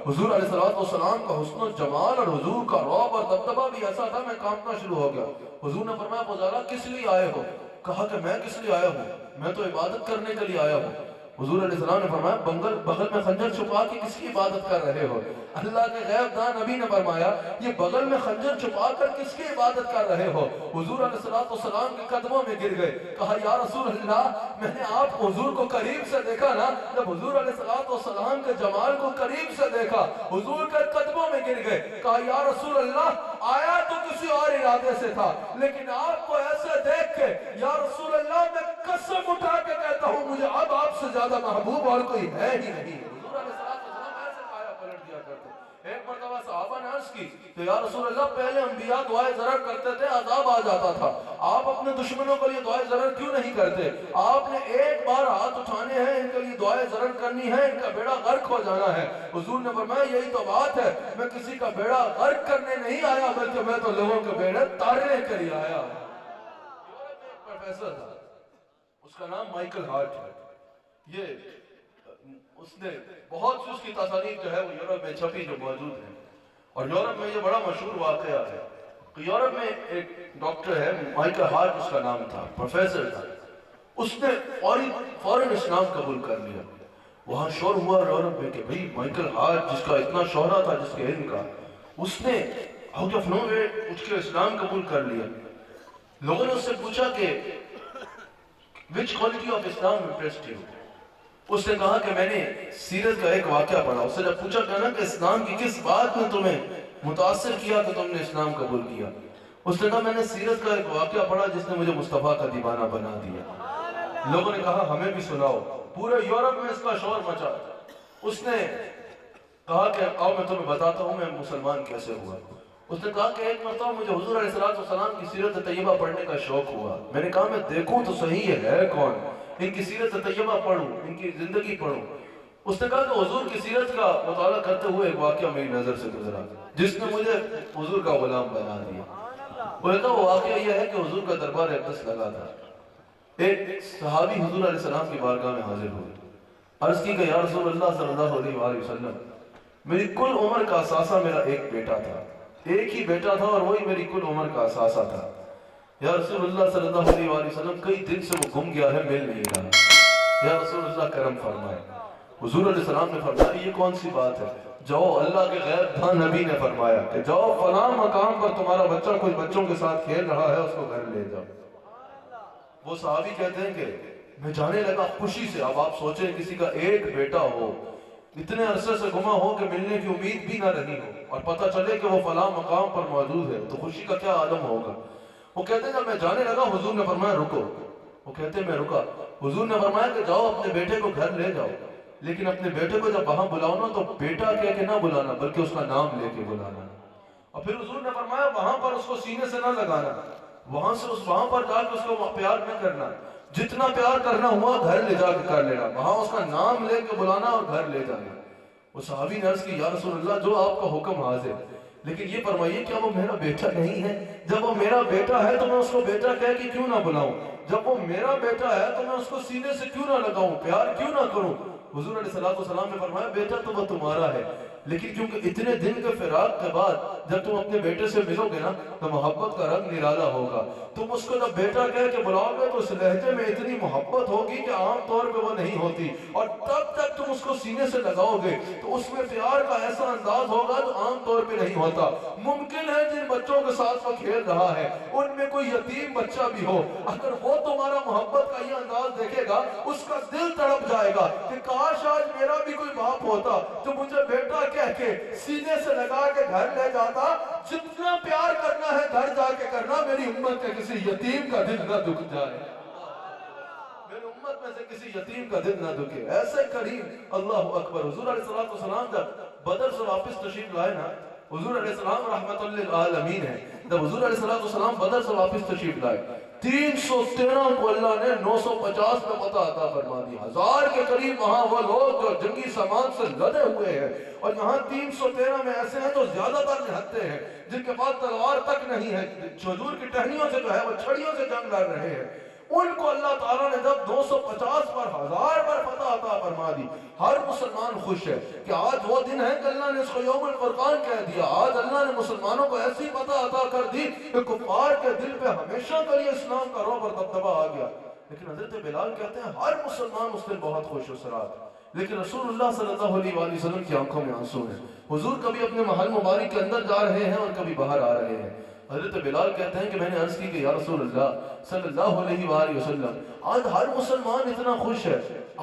حضور علیہ السلام کا حسن و جمال اور حضور کا رعب اور دبدبہ بھی ایسا تھا، میں کانپنا شروع ہو گیا۔ حضور نے فرمایا فضیلہ کس لیے آئے ہو؟ کہا کہ میں کس لیے آیا ہوں؟ میں تو عبادت کرنے کے لیے آیا ہوں۔ حضور علیہ السلام نے فرمایا بغل میں خنجر چھپا کے کس کی عبادت کر رہے ہو؟ اللہ کے غیب دان نبی نے فرمایا یہ بغل میں خنجر چھپا کر کس کی عبادت کر رہے ہو؟ حضور علیہ السلام کے قدموں میں گر گئے، کہا یا رسول اللہ میں نے آپ حضور کو قریب سے دیکھا نا، جب حضور علیہ السلام کے جمال کو قریب سے دیکھا حضور کے قدموں میں گر گئے، کہا یا رسول اللہ آیا تو کسی اور ارادے سے تھا، لیکن آپ کو ایسے دیکھ کے یا رسول اللہ میں قسم اٹھا کے کہتا ہوں مجھے اب آپ سے زیادہ محبوب اور کوئی ہے ہی نہیں۔ حضور علیہ السلام ایسے پایا پلٹ دیا کرتے۔ ایک مرتبہ صحابہ نے عرض کی تو یا رسول اللہ پہلے انبیاء دعائیں ضرر کرتے تھے، عذاب آ جاتا تھا، آپ اپنے دشمنوں کے لیے دعائیں ضرر کیوں نہیں کرتے؟ آپ نے ایک بار ہاتھ اٹھانے ہیں، ان کے لیے دعائیں ضرر کرنی ہے، ان کا بیڑا غرق ہو جانا ہے۔ حضور نے فرمایا یہی تو بات ہے، میں کسی کا بیڑا غرق کرنے نہیں آیا بلکہ میں تو لوگوں کے بیڑے تارنے کے لیے آیا۔ یورپ میں ایک پروفیسر تھا، اس کا نام مائیکل ہارٹ ہے، اس نے بہت سی اس کی تصانیف جو ہے وہ یورپ میں چھپی جو موجود ہیں، اور یورپ میں یہ بڑا مشہور واقعہ ہے کہ یورپ میں ایک ڈاکٹر ہے مائیکل ہارٹ اس کا نام تھا، پروفیسر تھا، اس نے فوراً اسلام قبول کر لیا۔ وہاں شور ہوا یورپ میں کہ بھئی مائیکل ہارٹ جس کا اتنا شہرہ تھا جس کے علم کا، اس نے آؤٹ آف نو وے اٹھ کے اسلام قبول کر لیا۔ لوگوں نے اس سے پوچھا کہ which quality of Islam impressed you؟ اس نے کہا کہ میں نے سیرت کا ایک واقعہ پڑھا، اس سے جب پوچھا کہ اسلام کی کس بات نے تمہیں متاثر کیا کہ تم نے اسلام قبول کیا؟ اس نے کہا میں نے سیرت کا ایک واقعہ پڑھا جس نے مجھے مصطفیٰ کا دیوانہ بنا دیا۔ لوگوں نے کہا ہمیں بھی سناؤ، پورے یورپ میں اس کا شور مچا۔ اس نے کہا کہ آؤ میں تمہیں بتاتا ہوں میں مسلمان کیسے ہوا۔ اس نے کہا کہ ایک مرتبہ مجھے حضور علیہ السلام کی سیرت طیبہ پڑھنے کا شوق ہوا. میں نے کہا میں دیکھوں تو صحیح ہے کون، ان کی سیرت طیبہ پڑھوں، ان کی زندگی پڑھوں. اس نے کہا کہ حضور کی سیرت کا مطالعہ کرتے ہوئے ایک واقعہ میری نظر سے گزرا جس نے مجھے حضور کا غلام بنا دیا. وہ واقعہ یہ ہے کہ حضور کا دربار اقدس لگا تھا. ایک صحابی حضور علیہ السلام کی بارگاہ میں حاضر ہوئے. عرض کی کہ یا رسول اللہ صلی اللہ علیہ وآلہ وسلم، میری کل عمر کا اثاثہ میرا ایک بیٹا تھا، ایک ہی بیٹا تھا اور وہی میری کل عمر کا اثاثہ تھا. یا رسول اللہ صلی اللہ علیہ وآلہ وسلم، کئی دن سے وہ گم گیا ہے، مل نہیں رہا. یا رسول اللہ کرم فرمائے. حضور علیہ السلام نے فرمایا یہ کون سی بات ہے؟ جاؤ، اللہ کے غیب دان نبی نے فرمایا کہ جاؤ فلاں مقام پر تمہارا بچہ کچھ بچوں کے ساتھ کھیل رہا ہے، اس کو گھر لے جاؤ. وہ صحابی کہتے ہیں کہ میں جانے لگا خوشی سے. اب آپ سوچیں کسی کا ایک بیٹا ہو، اتنے عرصے سے گما ہو کہ ملنے کی امید بھی نہ رہی ہو، اور پتہ چلے کہ وہ فلاں مقام پر موجود ہے، تو خوشی کا کیا عالم ہوگا. وہ کہتے ہیں جب میں جانے لگا حضور نے فرمایا رکو. وہ کہتے ہیں میں رکا. حضور نے فرمایا کہ جاؤ اپنے بیٹے کو گھر لے جاؤ، لیکن اپنے بیٹے کو جب وہاں بلاؤ نا تو بیٹا کہہ کے نہ بلانا بلکہ اس کا نام لے کے بلانا. اور پھر حضور نے فرمایا وہاں پر اس کو سینے سے نہ لگانا، وہاں پر جا کے اس کو پیار نہ کرنا، جتنا پیار کرنا ہوا گھر لے جا کے کر لینا، وہاں اس کا نام لے کے بلانا اور گھر لے جانا. وہ صحابی نے عرض کی یا رسول اللہ جو آپ کا حکم حاضر، لیکن یہ فرمائیے کیا وہ میرا بیٹا نہیں ہے؟ جب وہ میرا بیٹا ہے تو میں اس کو بیٹا کہہ کے کیوں نہ بلاؤں؟ جب وہ میرا بیٹا ہے تو میں اس کو سینے سے کیوں نہ لگاؤں، پیار کیوں نہ کروں؟ حضور علیہ السلام نے فرمایا بیٹا تو وہ تمہارا ہے، لیکن کیونکہ اتنے دن کے فراق کے بعد جب تم اپنے بیٹے سے ملو گے نا تو محبت کا رنگ نرالا ہوگا. تم اس کو جب بیٹا کہہ کے بلاؤ گے تو اس لہجے میں اتنی محبت ہوگی کہ عام طور پہ وہ نہیں ہوتی، اور تب تک تم اس کو سینے سے لگاؤ گے تو اس میں پیار کا ایسا انداز ہوگا جو عام طور پہ نہیں ہوتا. ممکن ہے جن بچوں کے ساتھ وہ کھیل رہا ہے ان میں کوئی یتیم بچہ بھی ہو، اگر وہ تمہارا محبت کا یہ انداز دیکھے گا اس کا دل تڑپ جائے گا کہ کاش آج میرا بھی کوئی باپ ہوتا تو مجھے بیٹا کہہ کے سینے سے لگا کے گھر لے جاتا. جتنا پیار کرنا ہے گھر جا کے کرنا، میری امت کے کسی یتیم کا دل نہ دکھ جائے، میری امت میں سے کسی یتیم کا دل نہ دکھے. ایسے کریم اللہ اکبر. حضور علیہ السلام جب بدر سے واپس تشریف لائے نا، حضور علیہ السلام رحمت للعالمین ہے، جب حضور علیہ السلام بدر سے واپس تشریف لائے 313 کو اللہ نے 950 میں فتح عطا فرما دی. 1000 کے قریب وہاں وہ لوگ جو جنگی سامان سے لدے ہوئے ہیں، اور یہاں 313 میں ایسے ہیں جو زیادہ تر نہتے ہیں، جن کے پاس تلوار تک نہیں ہے، کھجور کی ٹہنیوں سے جو ہے وہ چھڑیوں سے جنگ لڑ رہے ہیں. ان کو اللہ تعالیٰ نے جب 250 پر 1000 پر فتح عطا فرما دی. ہر مسلمان خوش ہے کہ آج وہ دن ہے کہ اللہ نے اس کو یوم الفرقان کہہ دیا. آج اللہ نے مسلمانوں کو ایسی فتح عطا کر دی کہ کفار کے دل پہ ہمیشہ کے لیے اسلام کا رعب اور دبدبہ آ گیا. لیکن حضرت بلال کہتے ہیں ہر مسلمان اس دن بہت خوش و سرات، لیکن رسول اللہ صلی اللہ علیہ وآلہ وسلم کی آنکھوں میں آنسو ہیں. حضور کبھی اپنے محل مبارک کے اندر جا رہے ہیں اور کبھی باہر آ رہے ہیں. حضرت بلال کہتے ہیں کہ میں نے عرض کی کہ یا رسول اللہ صلی اللہ علیہ وآلہ وسلم، آج ہر مسلمان اتنا خوش ہے،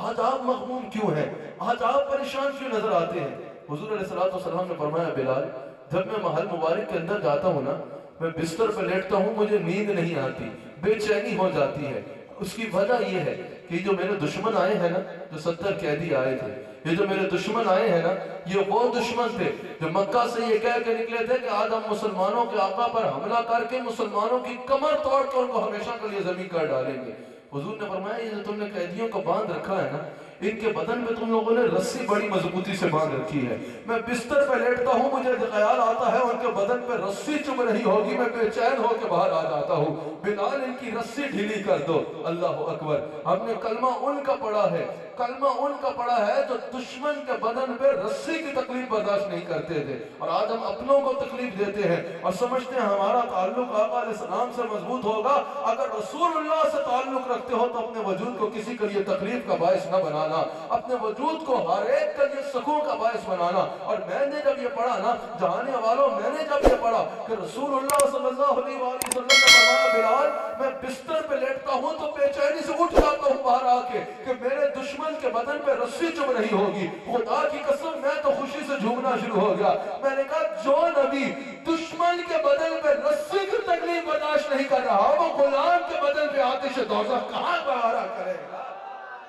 آج آپ مغموم کیوں ہیں، آج آپ پریشان کیوں نظر آتے ہیں؟ حضور علیہ السلام نے فرمایا بلال، جب میں محل مبارک کے اندر جاتا ہوں نا، میں بستر پہ لیٹتا ہوں، مجھے نیند نہیں آتی، بے چینی ہو جاتی ہے. اس کی وجہ یہ ہے کہ جو میرے دشمن آئے ہیں نا، جو 70 قیدی آئے تھے، یہ جو میرے دشمن آئے ہیں نا، یہ وہ دشمن تھے جو مکہ سے یہ کہہ کے نکلے تھے کہ آج ہم مسلمانوں کے آقا پر حملہ کر کے مسلمانوں کی کمر توڑ کے ان کو ہمیشہ کے لیے ذلیل کر ڈالیں گے. حضور نے فرمایا یہ جو تم نے قیدیوں کو باندھ رکھا ہے نا، ان کے بدن پہ تم لوگوں نے رسی بڑی مضبوطی سے باندھ رکھی ہے. میں بستر پہ لیٹتا ہوں، مجھے خیال آتا ہے ان کے بدن پہ رسی چبھ رہی ہوگی، میں بے چین ہو کے باہر آ جاتا ہوں. بلال ان کی رسی ڈھیلی کر دو. اللہ اکبر. ہم نے کلمہ ان کا پڑھا ہے، کلمہ ان کا پڑھا ہے جو دشمن کے بدن پہ رسی کی تکلیف برداشت نہیں کرتے تھے، اور آج ہم اپنوں کو تکلیف دیتے ہیں اور سمجھتے ہیں ہمارا تعلق آقا علیہ السلام سے مضبوط ہوگا. اگر رسول اللہ سے تعلق رکھتے ہو تو اپنے وجود کو کسی کے لیے تکلیف کا باعث نہ بنانا، اپنے وجود کو ہر ایک کے لیے سکون کا باعث بنانا. اور میں نے جب یہ پڑھا نا جہانے والوں، میں نے جب یہ پڑھا کہ رسول اللہ صلی اللہ علیہ وسلم نے فرمایا بلال میں بستر پہ لیٹتا ہوں تو بے چینی سے اٹھ جاتا ہوں باہر آ کے کہ میرے دشمن کے بدن پہ رسی چبھ رہی ہوگی. خدا کی قسم میں تو خوشی سے جھومنا شروع ہو گیا. میں نے کہا جو نبی دشمن کے بدن پہ رسی کی تکلیف برداشت نہیں کر رہا، وہ غلام کے بدن پہ آتش دوزخ کہاں بہارا کرے گا؟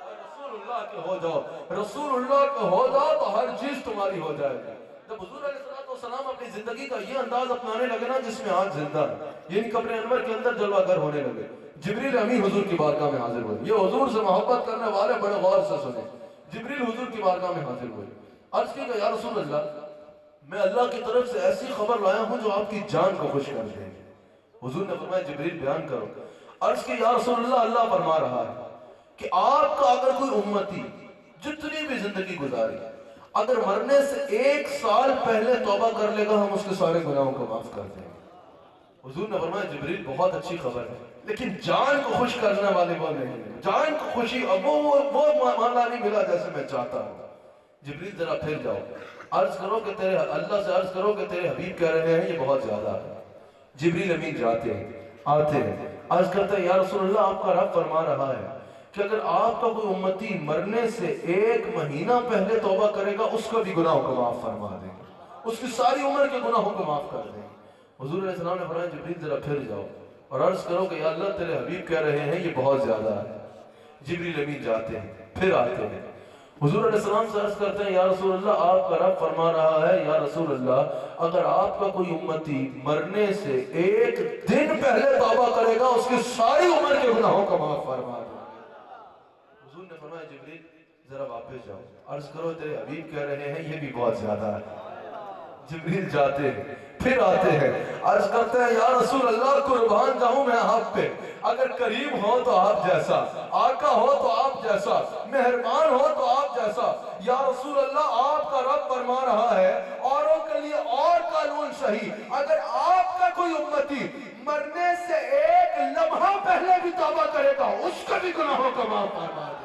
رسول اللہ کے ہو جاؤ، رسول اللہ کے ہو جاؤ تو ہر چیز تمہاری ہو جائے گی. جب حضور علیہ السلام اپنی زندگی کا یہ انداز اپنانے لگے نا جس میں آج زندہ ہے، یعنی قبر انور کے اندر جلوہ گر ہونے لگے۔ جبریل امین حضور کی بارگاہ میں حاضر ہوئے۔ یہ حضور سے محبت کرنے والے بڑے غور سے سنیں۔ جبریل حضور کی بارگاہ میں حاضر ہوئے، عرض کی کہ یا رسول اللہ، میں اللہ کی طرف سے ایسی خبر لایا ہوں جو آپ کی جان کو خوش کر دے۔ حضور نے فرمایا جبریل بیان کرو۔ عرض کی یا رسول اللہ، اللہ فرما رہا ہے کہ آپ کا اگر کوئی امتی جتنی بھی زندگی گزاری اگر مرنے سے 1 سال پہلے توبہ کر لے گا، ہم اس کے سارے گناہوں کو معاف کر دیں گے۔ حضور نے فرمایا جبریل بہت اچھی خبر ہے، لیکن جان کو خوش کرنے والے وہ نہیں ہے، جان کو خوشی وہ مانا نہیں ملا جیسے میں چاہتا ہوں۔ جبریل ذرا پھر جاؤ، عرض کرو کہ تیرے اللہ سے عرض کرو کہ تیرے حبیب کہہ رہے ہیں یہ بہت زیادہ ہے۔ جبریل امین جاتے ہیں، آتے ہیں، عرض کرتے ہیں یا رسول اللہ، آپ کا رب فرما رہا ہے کہ اگر آپ کا کوئی امتی مرنے سے 1 مہینہ پہلے توبہ کرے گا، اس کا بھی گناہوں کو معاف فرما دیں گے، اس کی ساری عمر کے گناہوں کو معاف کر دیں گے۔ حضور علیہ السلام نے فرمایا جبریل ذرا پھر جاؤ اور عرض کرو کہ یا اللہ تیرے حبیب کہہ رہے ہیں یہ بہت زیادہ ہے۔ جبریل امین جاتے ہیں، پھر آتے ہیں، حضور علیہ السلام سے عرض کرتے ہیں یا رسول اللہ، آپ کا رب فرما رہا ہے یا رسول اللہ، اگر آپ کا کوئی امتی مرنے سے 1 دن پہلے توبہ کرے گا، اس کی ساری عمر کے گناہوں کو معاف فرما دیں گے۔ حضور نے فرمایا جبریل ذرا واپس جاؤ، عرض کرو تیرے حبیب کہہ رہے ہیں یہ بھی بہت زیادہ ہے۔ جبریل جاتے ہیں، پھر آتے ہیں، عرض کرتے ہیں یا رسول اللہ، قربان جاؤں میں آپ پہ، اگر کریم ہو تو آپ جیسا، آقا ہو تو آپ جیسا، مہربان ہو تو آپ جیسا۔ یا رسول اللہ، آپ کا رب فرما رہا ہے اوروں کے لیے اور قانون صحیح، اگر آپ کا کوئی امتی مرنے سے 1 لمحہ پہلے بھی توبہ کرے گا، اس کا بھی گناہوں کا معاف فرما دے۔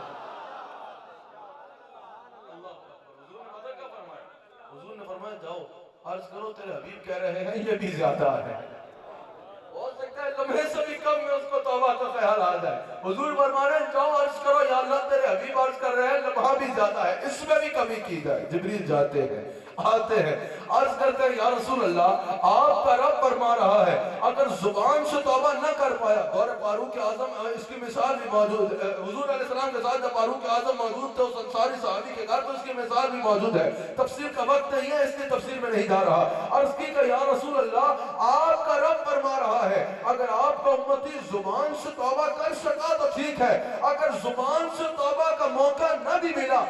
حضور نے فرمایا جاؤ، عرض کرو تیرے حبیب کہہ رہے ہیں یہ بھی زیادہ ہے، ہو سکتا ہے لمحے سے بھی کم میں اس کو توبہ کا خیال آ جائے۔ حضور فرما رہے ہیں جاؤ عرض کرو یا اللہ تیرے حبیب عرض کر رہے ہیں لمحہ بھی زیادہ ہے، اس میں بھی کمی کی جائے۔ جبریل جاتے ہیں، آتے ہیں، عرض کرتے ہیں یا رسول اللہ، آپ کا رب فرما رہا ہے اگر زبان سے توبہ نہ کر پایا، اور فاروق اعظم اس کی مثال بھی موجود ہے، حضور علیہ السلام کے ساتھ جب فاروق اعظم موجود تھے اس انصاری صحابی کے گھر، تو اس کی مثال بھی موجود ہے، تفسیر کا وقت نہیں ہے اس لیے تفسیر میں نہیں جا رہا۔ عرض کی کہ یا رسول اللہ، آپ کا رب فرما رہا ہے اگر آپ کا امتی زبان سے توبہ کر سکا تو ٹھیک ہے، اگر زبان سے توبہ کا موقع نہ بھی ملا،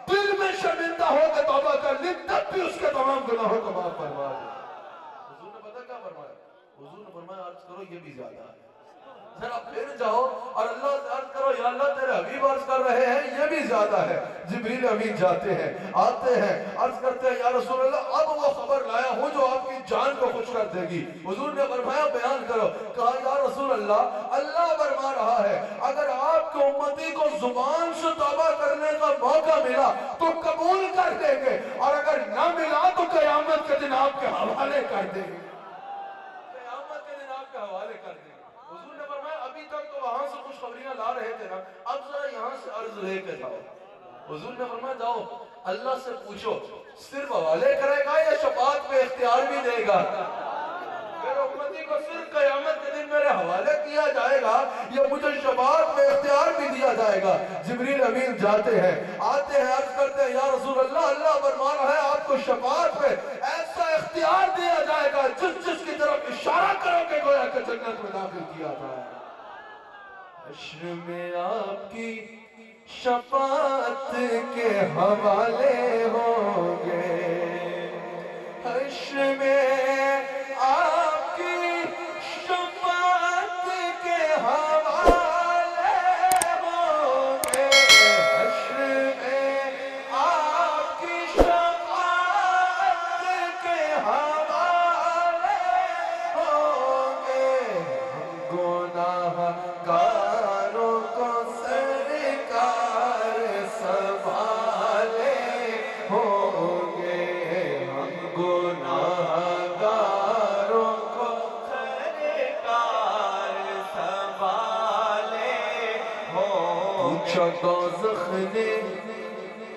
دل میں شرمندہ ہو کے توبہ کر لی، تب بھی اس کے تمام گناہوں کو معاف فرما دے۔ حضور نے پتہ کیا فرمایا؟ حضور نے فرمایا عرض کرو یہ بھی زیادہ ہے، ذرا پھر جاؤ اور اللہ سے عرض کرو یا اللہ تیرے حبیب عرض کر رہے ہیں یہ بھی زیادہ ہے۔ جبریل امین جاتے ہیں، آتے ہیں، عرض کرتے ہیں یا رسول اللہ، اب وہ خبر لایا ہوں جو آپ کی جان کو خوش کر دے گی۔ حضور نے فرمایا بیان کرو، کہا یا رسول اللہ، اللہ فرما رہا ہے اگر آپ کے امتی کو زبان سے توبہ کرنے کا موقع ملا تو قبول کر دیں گے، اور اگر نہ ملا تو قیامت کے دن آپ کے حوالے کر دیں گے، قیامت کے دن آپ کے حوالے کر دیں گے۔ حضور نے فرمایا ابھی تک تو وہاں سے خوشخبریاں لا رہے تھے نا، اب ذرا یہاں سے عرض لے کے جاؤ۔ حضور نے فرمایا جاؤ اللہ سے پوچھو صرف حوالے کرے گا یا شفاعت میں اختیار بھی دے گا؟ میرے امتی کو صرف قیامت کے دن میرے حوالے کیا جائے گا یا مجھے شفاعت میں اختیار بھی دیا جائے گا؟ جبریل امین جاتے ہیں، آتے ہیں، عرض کرتے ہیں یا رسول اللہ، اللہ فرما رہا ہے آپ کو شفاعت میں ایسا اختیار دیا جائے گا جس کی طرف اشارہ کرو کہ گویا کہ جنت میں داخل کیا جائے۔ حشر میں آپ کی شفاعت کے حوالے ہوں گے، حشر میں آپ کی شفاعت کے حوالے ہوں گے، حشر میں آپ کی شفاعت کے حوالے ہوں گے، ہم گناہ گاروں کو سرکار سنبھالے ہوں گے، ہم گناہ گاروں کو سرکار سنبھالے ہوں گے۔ پوچھا دوزخ نے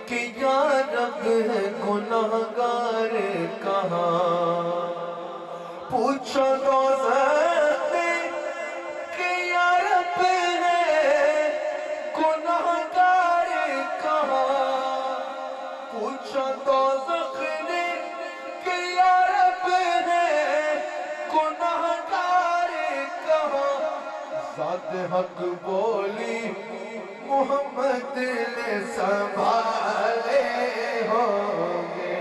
کہ یا رب ہے گناہ گار کہاں، پوچھا دوزخ نے کہ یا رب ہے گناہ گار کہاں، پوچھا دوزخ نے کہ یا رب ذات حق بولی محمد نے سنبھالے ہوں گے،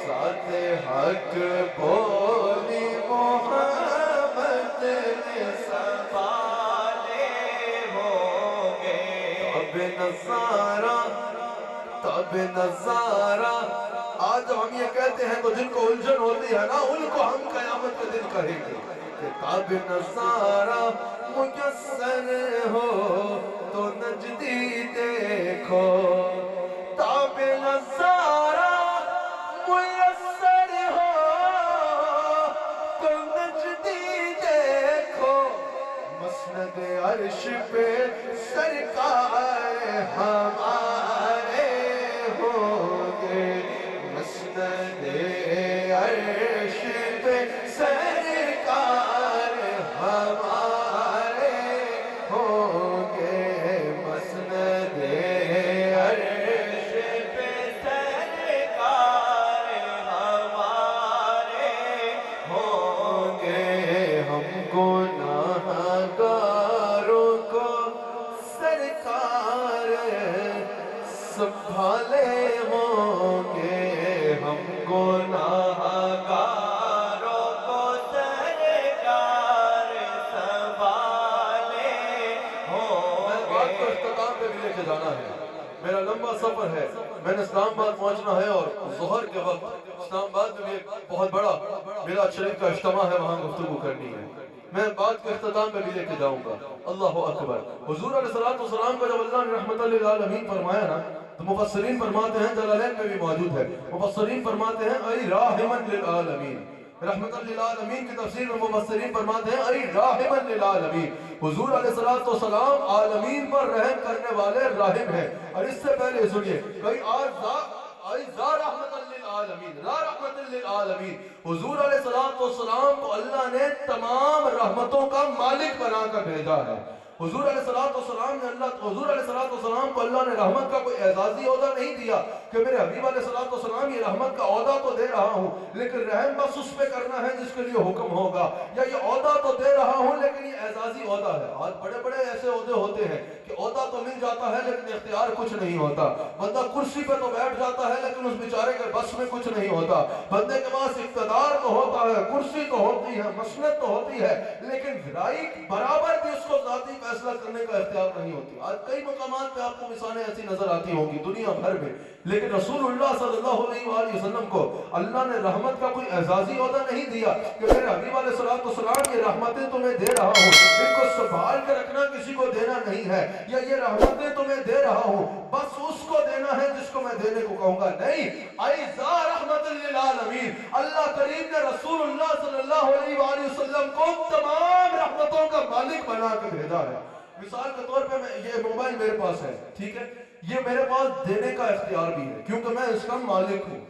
ذات حق بولی محمد نے سنبھالے ہوں گے۔ تب نظارہ آج جب ہم یہ کہتے ہیں تو جن کو الجھن ہوتی ہے نا، ان کو ہم قیامت کے دن کہیں گے کہ تب نظارہ میسر ہو تو نجدی دیکھو، تب نظارہ میسر ہو تو نجدی دیکھو، مسند عرش پہ سرکار ہمارے ہوں گے، مسند عرش پہ سرکار ہمارے ہوں گے، مسند عرش پہ سرکار ہمارے ہوں گے، ہم گناہ گاروں کو سرکار سنبھالے ہوں گے، ہم گناہ گاروں کو سرکار سنبھالے ہوں گے۔ بات کو اختتام پہ بھی لے کے جانا ہے، میرا لمبا سفر ہے، میں نے اسلام آباد پہنچنا ہے اور ظہر کے وقت اسلام آباد میں ایک بہت بڑا میلاد شریف کا اجتماع ہے، وہاں گفتگو کرنی ہے، میں بات کے اختتام پہ بھی لے کے جاؤں گا۔ اللہ اکبر۔ حضور علیہ السلام کو جب اللہ نے رحمت للعالمین فرمایا نا، تو مفسرین فرماتے ہیں، جلالین میں بھی موجود ہے، مفسرین فرماتے ہیں ای راحمن للعالمین، رحمت للعالمین کی تفسیر میں مفسرین فرماتے ہیں ای راحمن للعالمین، حضور علیہ السلام عالمین پر رحم کرنے والے راحم ہیں۔ اور اس سے پہلے سنیے، کئی ذا رحمت للعالمین، لا رحمت للعالمین، حضور علیہ السلام کو اللہ نے تمام رحمتوں کا مالک بنا کر بھیجا ہے۔ حضور علیہ السلام کو اللہ نے رحمت کا کوئی اعزازی عہدہ نہیں دیا کہ میرے حبیب علیہ السلام یہ رحمت کا عہدہ تو دے رہا ہوں لیکن رحم بس اس پہ کرنا ہے جس کے لیے حکم ہوگا، یا یہ عہدہ تو دے رہا ہوں لیکن یہ اعزازی عہدہ ہے۔ آج بڑے بڑے ایسے عہدے ہوتے ہیں کہ عہدہ تو مل جاتا ہے لیکن اختیار کچھ نہیں ہوتا، بندہ کرسی پہ تو بیٹھ جاتا ہے لیکن اس بیچارے کے بس میں کچھ نہیں ہوتا، بندے کے پاس اقتدار تو ہوتا ہے، کرسی تو ہوتی ہے، مسلط تو ہوتی ہے، لیکن رائٹ برابر بھی اس کو ذاتی فیصلہ کرنے کا اختیار نہیں ہوتی۔ آج کئی مقامات پہ آپ کو مثالیں ایسی نظر آتی ہوں گی دنیا بھر میں، لیکن رسول اللہ صلی اللہ علیہ وآلہ وسلم کو اللہ نے رحمت کا کوئی اعزازی عہدہ نہیں دیا کہ میرے حبیب علیہ السلام یہ رحمتیں تمہیں دے رہا ہوں، ان کو سنبھال کے رکھنا کسی کو دینا نہیں ہے، یا یہ رحمتیں تمہیں دے رہا ہوں بس اس کو دینا ہے جس کو میں دینے کو کہوں گا، نہیں، ایزا رحمت للعالمین، اللہ کریم نے رسول اللہ صلی اللہ علیہ وآلہ وسلم کو تمام رحمتوں کا مالک بنا کے بھیجا ہے۔ مثال کے طور پہ یہ موبائل میرے پاس ہے، ٹھیک ہے، یہ میرے پاس دینے کا اختیار بھی ہے کیونکہ میں اس کا مالک ہوں،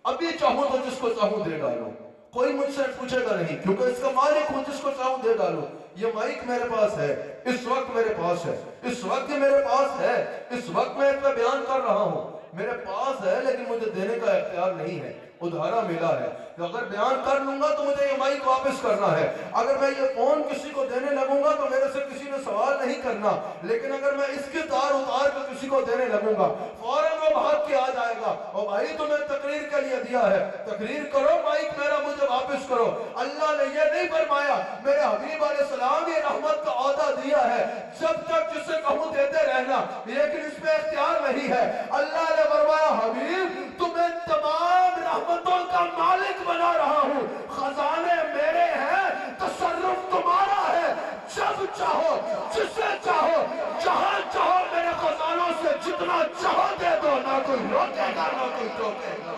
ابھی چاہوں تو جس کو چاہوں دے ڈالوں، کوئی مجھ سے پوچھے گا نہیں کیونکہ اس کا مالک ہوں، جس کو چاہوں دے ڈالوں۔ یہ مائک میرے پاس ہے، اس وقت میرے پاس ہے، اس وقت میرے پاس ہے، اس وقت میں اس پہ بیان کر رہا ہوں، میرے پاس ہے لیکن مجھے دینے کا اختیار نہیں ہے، ادھارا ملا ہے کہ اگر بیان کر لوں گا تو مجھے یہ مائک واپس کرنا ہے، اگر میں یہ فون کسی کو دینے لگوں گا تو میرے سے کسی نے سوال نہیں کرنا، لیکن اگر میں اس کے تار اتار کے کسی کو دینے لگوں گا فوراً وہ بھاگ کے آ جائے گا، اور بھائی تمہیں تقریر کے لیے دیا ہے، تقریر کرو، مائک میرا مجھے واپس کرو۔ اللہ نے یہ نہیں فرمایا میرے حبیب علیہ السلام یہ رحمت کا عہدہ دیا ہے جب تک جسے کہوں دیتے رہنا، لیکن اس پہ اختیار نہیں ہے۔ اللہ نے فرمایا حبیب تمہیں تمام رحمتوں کا مالک بنا رہا ہوں، خزانے میرے ہیں، تصرف تمہارا ہے، جب چاہو جسے چاہو جہاں چاہو میرے خزانوں سے جتنا چاہو دے دو، نہ کوئی روکے گا نہ کوئی ٹوکے گا،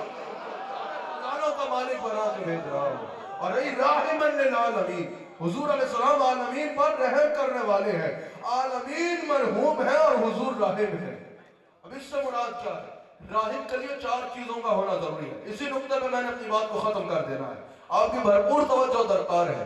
خزانوں کا مالک بنا کے بھیج رہا ہوں۔ اور ای راحمن للعالمین، حضور علیہ السلام عالمین پر رحم کرنے والے ہیں، عالمین مرحوم ہے اور حضور راحم ہے۔ اب اس سے مراد کیا ہے؟ راحم کے لیے 4 چیزوں کا ہونا ضروری ہے، اسی نقطے پہ میں نے اپنی بات کو ختم کر دینا ہے، آپ کی بھرپور توجہ درکار ہے۔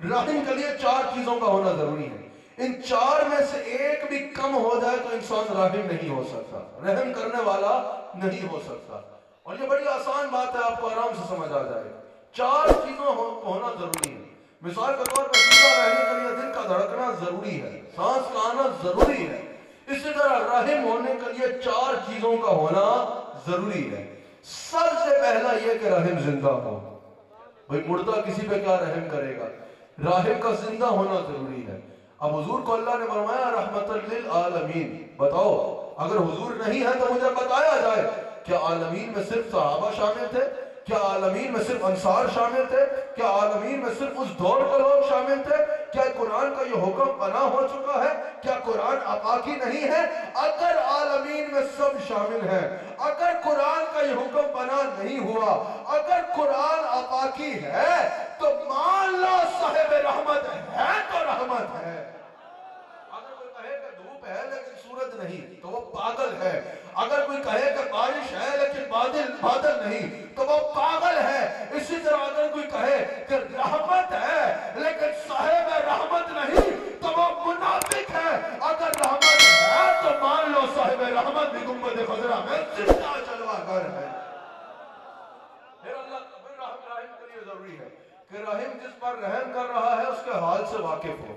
راحم کے لیے 4 چیزوں کا ہونا ضروری ہے، ان 4 میں سے ایک بھی کم ہو جائے تو انسان راحم نہیں ہو سکتا، رحم کرنے والا نہیں ہو سکتا۔ اور یہ بڑی آسان بات ہے، آپ کو آرام سے سمجھ آ جائے، 4 چیزوں ہونا ضروری ہے۔ مثال کے طور پر زندہ رہنے کے لیے دل کا دھڑکنا آنا ضروری ہے، سانس کا آنا ضروری ہے، اسی طرح رحم ہونے کے لیے 4 چیزوں کا ہونا ضروری ہے۔ سب سے پہلا یہ کہ رحم زندہ ہو۔ بھئی مردہ کسی پہ کیا رحم کرے گا؟ رحم کا زندہ ہونا ضروری ہے۔ اب حضور کو اللہ نے فرمایا رحمت للعالمین۔ بتاؤ اگر حضور نہیں ہے تو مجھے بتایا جائے، کیا عالمین میں صرف صحابہ شامل تھے؟ کیا عالمین میں صرف انصار شامل تھے؟ کیا عالمین میں صرف اس دور کے لوگ شامل تھے؟ کیا قرآن کا یہ حکم بنا ہو چکا ہے؟ کیا قرآن آقاکی نہیں ہے؟ اگر عالمین میں سب شامل ہیں، اگر قرآن کا یہ حکم بنا نہیں ہوا، اگر قرآن آقاکی ہے تو مان لو صاحب رحمت ہے تو رحمت ہے۔ اگر کوئی کہے کہ دھوپ ہے لیکن سورج نہیں تو وہ پاگل ہے۔ اگر کوئی کہے کہ بارش ہے لیکن بادل نہیں تو وہ پاگل ہے۔ اسی طرح اگر کوئی کہے کہ رحمت ہے لیکن صاحب رحمت نہیں تو وہ منافق ہے۔ اگر رحمت ہے تو مان لو صاحب رحمت بھی گنبد خضرا میں زندہ جلوہ گر ہے۔ پھر رحم کے لیے ضروری ہے کہ رحم جس پر رحم کر رہا ہے اس کے حال سے واقف ہو۔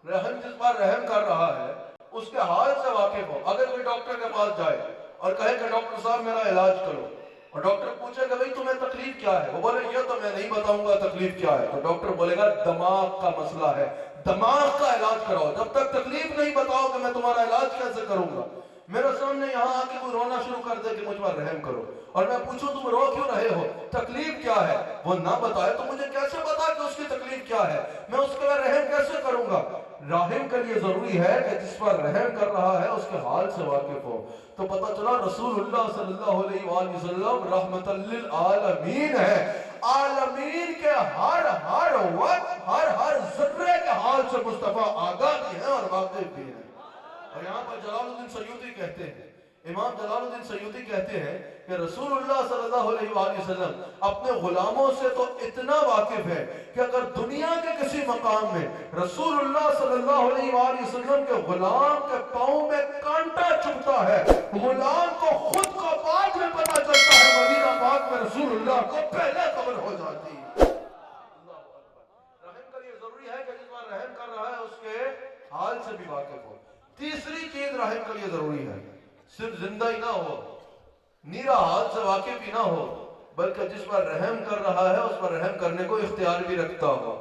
رحم جس پر رحم کر رہا ہے اس کے حال سے واقف ہو۔ اگر کوئی ڈاکٹر کے پاس جائے اور کہے کہ ڈاکٹر صاحب میرا علاج کرو، اور ڈاکٹر پوچھے کہ بھئی تمہیں تکلیف کیا ہے، وہ بولے یہ تو میں نہیں بتاؤں گا تکلیف کیا ہے، تو ڈاکٹر بولے گا دماغ کا مسئلہ ہے، دماغ کا علاج کراؤ، جب تک تکلیف نہیں بتاؤ کہ میں تمہارا علاج کیسے کروں گا۔ میرے سامنے یہاں آ کے کوئی رونا شروع کر دے کہ مجھ پر رحم کرو، اور میں پوچھوں تم رو کیوں رہے ہو، تکلیف کیا ہے، وہ نہ بتائے تو مجھے کیسے بتا کہ اس کی تکلیف کیا ہے، میں اس کے بعد رحم کیسے کروں گا۔ رحم کے لیے ضروری ہے کہ جس پر رحم کر رہا ہے اس کے حال سے واقف ہو۔ تو پتہ چلا رسول اللہ صلی اللہ علیہ وآلہ وسلم رحمت للعالمین ہے، عالمین کے ہر وقت ہر ذرے کے حال سے مصطفیٰ آگاہ بھی ہیں اور واقف بھی ہیں۔ اور یہاں پر جلال الدین سیوطی کہتے ہیں، امام جلال الدین سیوطی کہتے ہیں کہ رسول اللہ صلی اللہ علیہ وآلہ وسلم اپنے غلاموں سے تو اتنا واقف ہے کہ اگر دنیا کے کسی مقام میں رسول اللہ صلی اللہ علیہ وآلہ وسلم کے غلام کے پاؤں میں کانٹا چبھتا ہے، غلام کو خود کو بعد میں پتہ چلتا ہے، مدینہ پاک میں رسول اللہ کو پہلے خبر ہو جاتی ہے۔ رحم کے لیے ضروری ہے کہ جس پر رحم کر رہا ہے اس کے حال سے بھی واقف ہو۔ تیسری چیز رحم کے لیے ضروری ہے، صرف زندہ ہی نہ ہو، نیرا حال سے واقف ہی نہ ہو، بلکہ جس پر رحم کر رہا ہے اس پر رحم کرنے کو اختیار بھی رکھتا ہو۔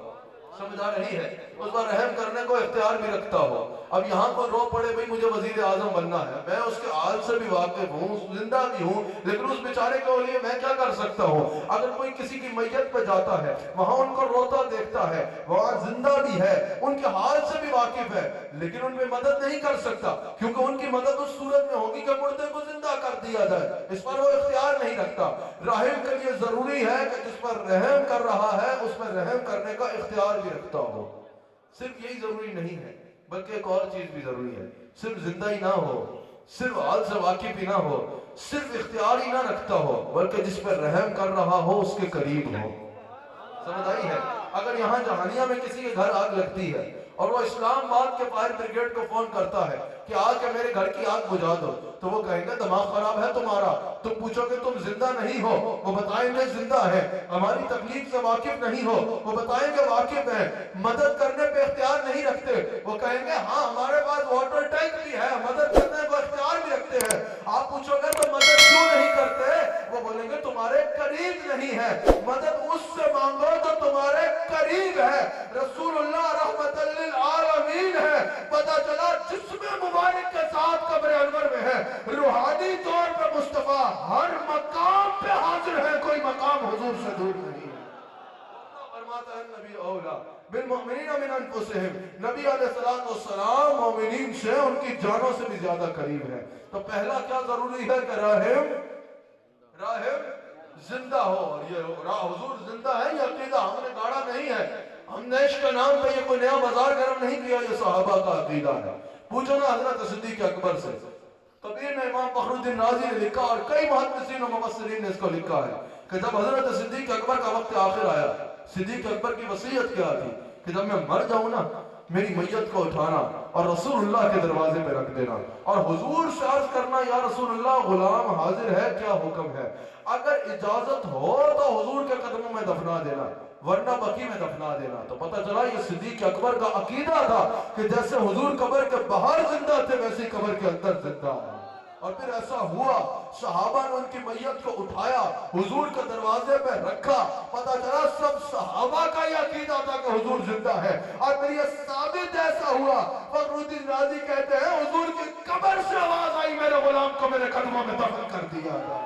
سمجھ آ رہی ہے؟ اس پر رحم کرنے کو اختیار بھی رکھتا ہو۔ اب یہاں پر رو پڑے بھئی مجھے وزیر اعظم بننا ہے، میں اس کے حال سے بھی واقف ہوں، زندہ بھی ہوں، لیکن اس بیچارے کے لیے میں کیا کر سکتا ہوں؟ اگر کوئی کسی کی میت پہ جاتا ہے، وہاں ان کو روتا دیکھتا ہے، وہاں زندہ بھی ہے، ان کے حال سے بھی واقف ہے، لیکن ان پہ مدد نہیں کر سکتا، کیونکہ ان کی مدد اس صورت میں ہوگی کہ مردے کو زندہ کر دیا جائے، اس پر وہ اختیار نہیں رکھتا۔ رحم کے لیے ضروری ہے کہ جس پر رحم کر رہا ہے اس پر رحم کرنے کا اختیار بھی رکھتا ہو۔ صرف یہی ضروری نہیں ہے بلکہ ایک اور چیز بھی ضروری ہے، صرف زندہ ہی نہ ہو، صرف حال سے واقف ہی نہ ہو، صرف اختیار ہی نہ رکھتا ہو، بلکہ جس پر رحم کر رہا ہو اس کے قریب ہو۔ سمجھ آئی ہے؟ اگر یہاں جہانیہ میں کسی کے گھر آگ لگتی ہے اور وہ اسلام آباد کے فائر بریگیڈ کو فون کرتا ہے کہ آ کے میرے گھر کی آگ بجھا دو، تو وہ کہیں گے دماغ خراب ہے تمہارا، تم پوچھو کہ تم زندہ نہیں ہو، وہ بتائیں گے زندہ ہے، ہماری تکلیف سے واقف نہیں ہو، وہ بتائیں گے واقف ہیں، مدد کرنے پہ اختیار نہیں رکھتے، وہ کہیں گے ہاں ہمارے پاس واٹر ٹینک بھی ہے، مدد کرنے کو اختیار بھی رکھتے ہیں۔ آپ پوچھو گے تو مدد کیوں نہیں کرتے، وہ بولیں گے تمہارے قریب نہیں ہے، مدد اس سے مانگو تو تمہارے قریب ہے۔ رسول اللہ رحمت للعالمین ہے، پتہ چلا جسم مبارک کے ساتھ قبر انور میں ہے، روحانی طور پر مصطفیٰ ہر مقام پہ حاضر ہے، کوئی مقام حضور سے دور نہیں ہے۔ فرماتا ہے نبی اولا بالمؤمنین من انفسہم، نبی علیہ السلام مومنین سے ان کی جانوں سے بھی زیادہ قریب ہے۔ تو پہلا کیا ضروری ہے کہ رحم زندہ ہو، اور یہ حضور زندہ ہے، یہ عقیدہ ہم نے گاڑا نہیں ہے، ہم نے عشق کے نام پہ یہ کوئی نیا بازار گرم نہیں کیا، یہ صحابہ کا عقیدہ ہے۔ پوچھو نا حضرت صدیق اکبر سے، کبیر میں امام فخر الدین رازی نے لکھا اور کئی محدثین و مفسرین نے اس کو لکھا ہے کہ جب حضرت صدیق اکبر کا وقت آخر آیا، صدیق اکبر کی وصیت کیا تھی کہ جب میں مر جاؤں نا میری میت کو اٹھانا اور رسول اللہ کے دروازے پہ رکھ دینا، اور حضور سے عرض کرنا یا رسول اللہ غلام حاضر ہے، کیا حکم ہے، اگر اجازت ہو تو حضور کے قدموں میں دفنا دینا، ورنہ بقی میں دفنا دینا. تو پتہ چلا یہ صدیق اکبر کا عقیدہ تھا کہ جیسے حضور قبر کے باہر زندہ تھے ویسے قبر کے اندر زندہ ہے. اور پھر ایسا ہوا صحابہ نے ان کی میت کو اٹھایا حضور کے دروازے پہ رکھا. پتہ چلا سب صحابہ کا یہ عقیدہ تھا کہ حضور زندہ ہے. اور پھر یہ ثابت ایسا ہوا فخر الدین رازی کہتے ہیں حضور کی قبر سے آواز آئی میرے غلام کو میرے قدموں میں دفن کر دیا تھا.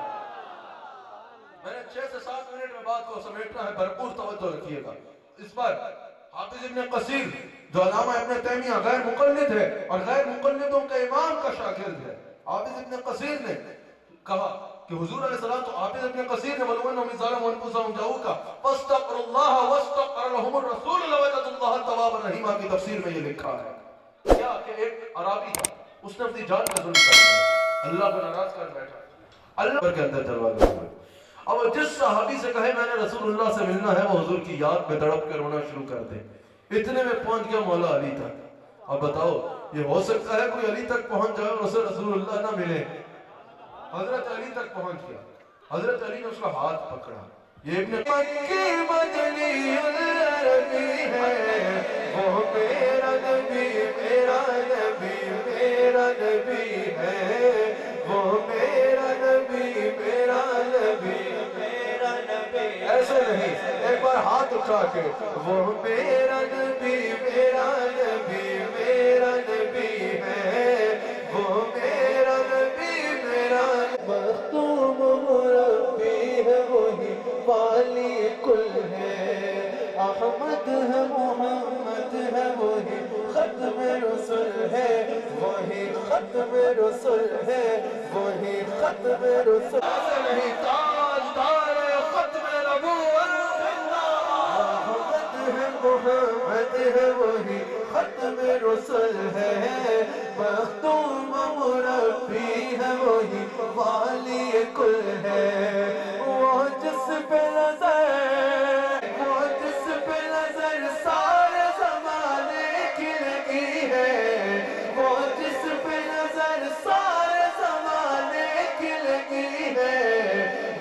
میں نے 6 سے 7 منٹ میں بات کو سمیٹنا ہے, بھرپور توجہ رکھیے گا. اس پر حافظ ابن کثیر جو علامہ ابن تیمیہ غیر مقلد ہے اور غیر مقلدوں کے امام کا شاگرد ہے, حافظ ابن کثیر نے کہا کہ حضور علیہ السلام تو حافظ ابن کثیر نے ولو انہم ظالموا انفسهم جاؤکا فاستغفر اللہ واستغفر لهم الرسول لوجدوا اللہ توابا رحیما کی تفسیر میں یہ لکھا ہے. کیا کہ ایک عربی تھا, اس نے اپنی جان کا ظلم کر دیا, اللہ کو ناراض کر بیٹھا, اللہ کے اندر دروازے ہوئے. اب جس صحابی سے کہے میں نے رسول اللہ سے ملنا ہے وہ حضور کی یاد میں تڑپ کر رونا شروع کر دے. اتنے میں پہنچ گیا مولا علی تک. اب بتاؤ یہ ہو سکتا ہے کوئی علی تک پہنچ جائے اور اسے رسول اللہ نہ ملے؟ حضرت علی تک پہنچ گیا. حضرت علی نے اس کا ہاتھ پکڑا. یہ ابن مکی مدنی عربی ہے وہ میرا نبی میرا نبی میرا نبی ہے وہ میرا نبی میرا نبی میرا نبی. ایسے نہیں, ایک بار ہاتھ اٹھا کے وہ میرا نبی میرا نبی میرا نبی ہے وہ میرا نبی میرا مختوم مربی ہے وہی والی کل ہے احمد ہے محمد ہے وہی ختم رسول ہے وہی ختم رسول ہے وہی ختم رسول. ایسے نہیں, تاجدار ختم نبوت احمد ہے محمد ہے وہی ختم رسول ہے مختوم مربی ہے وہی والی کل ہے. وہ جس پہ نظر وہ جس پہ نظر سارے زمانے کی لگی ہے وہ جس پہ نظر سارے زمانے کی لگی ہے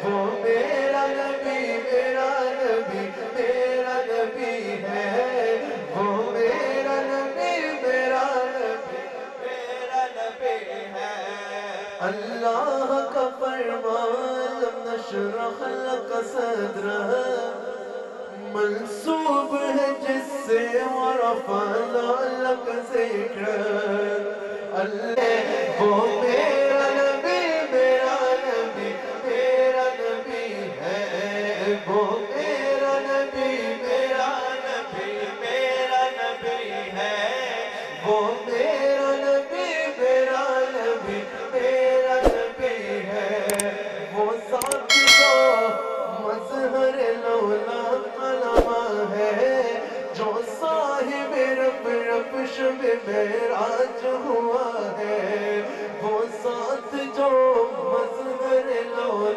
وہ میرا نبی میرا نبی میرا نبی ہے وہ میرا نبی میرا نبی میرا نبی ہے. اللہ کا فرمان لم نشرح لک صدرہ منصوب ہے جس سے ورفعنا لک ذکر. اللہ وہ میرا نبی میرا نبی میرا نبی ہے وہ میرا نبی میرا نبی میرا نبی ہے وہ میرا نبی میرا نبی میرا نبی ہے. وہ ذات جو مظہر لولا قلم ہے جو صاحب رب رب شب معراج ہوا ہے وہ ذات جو مظہر لولا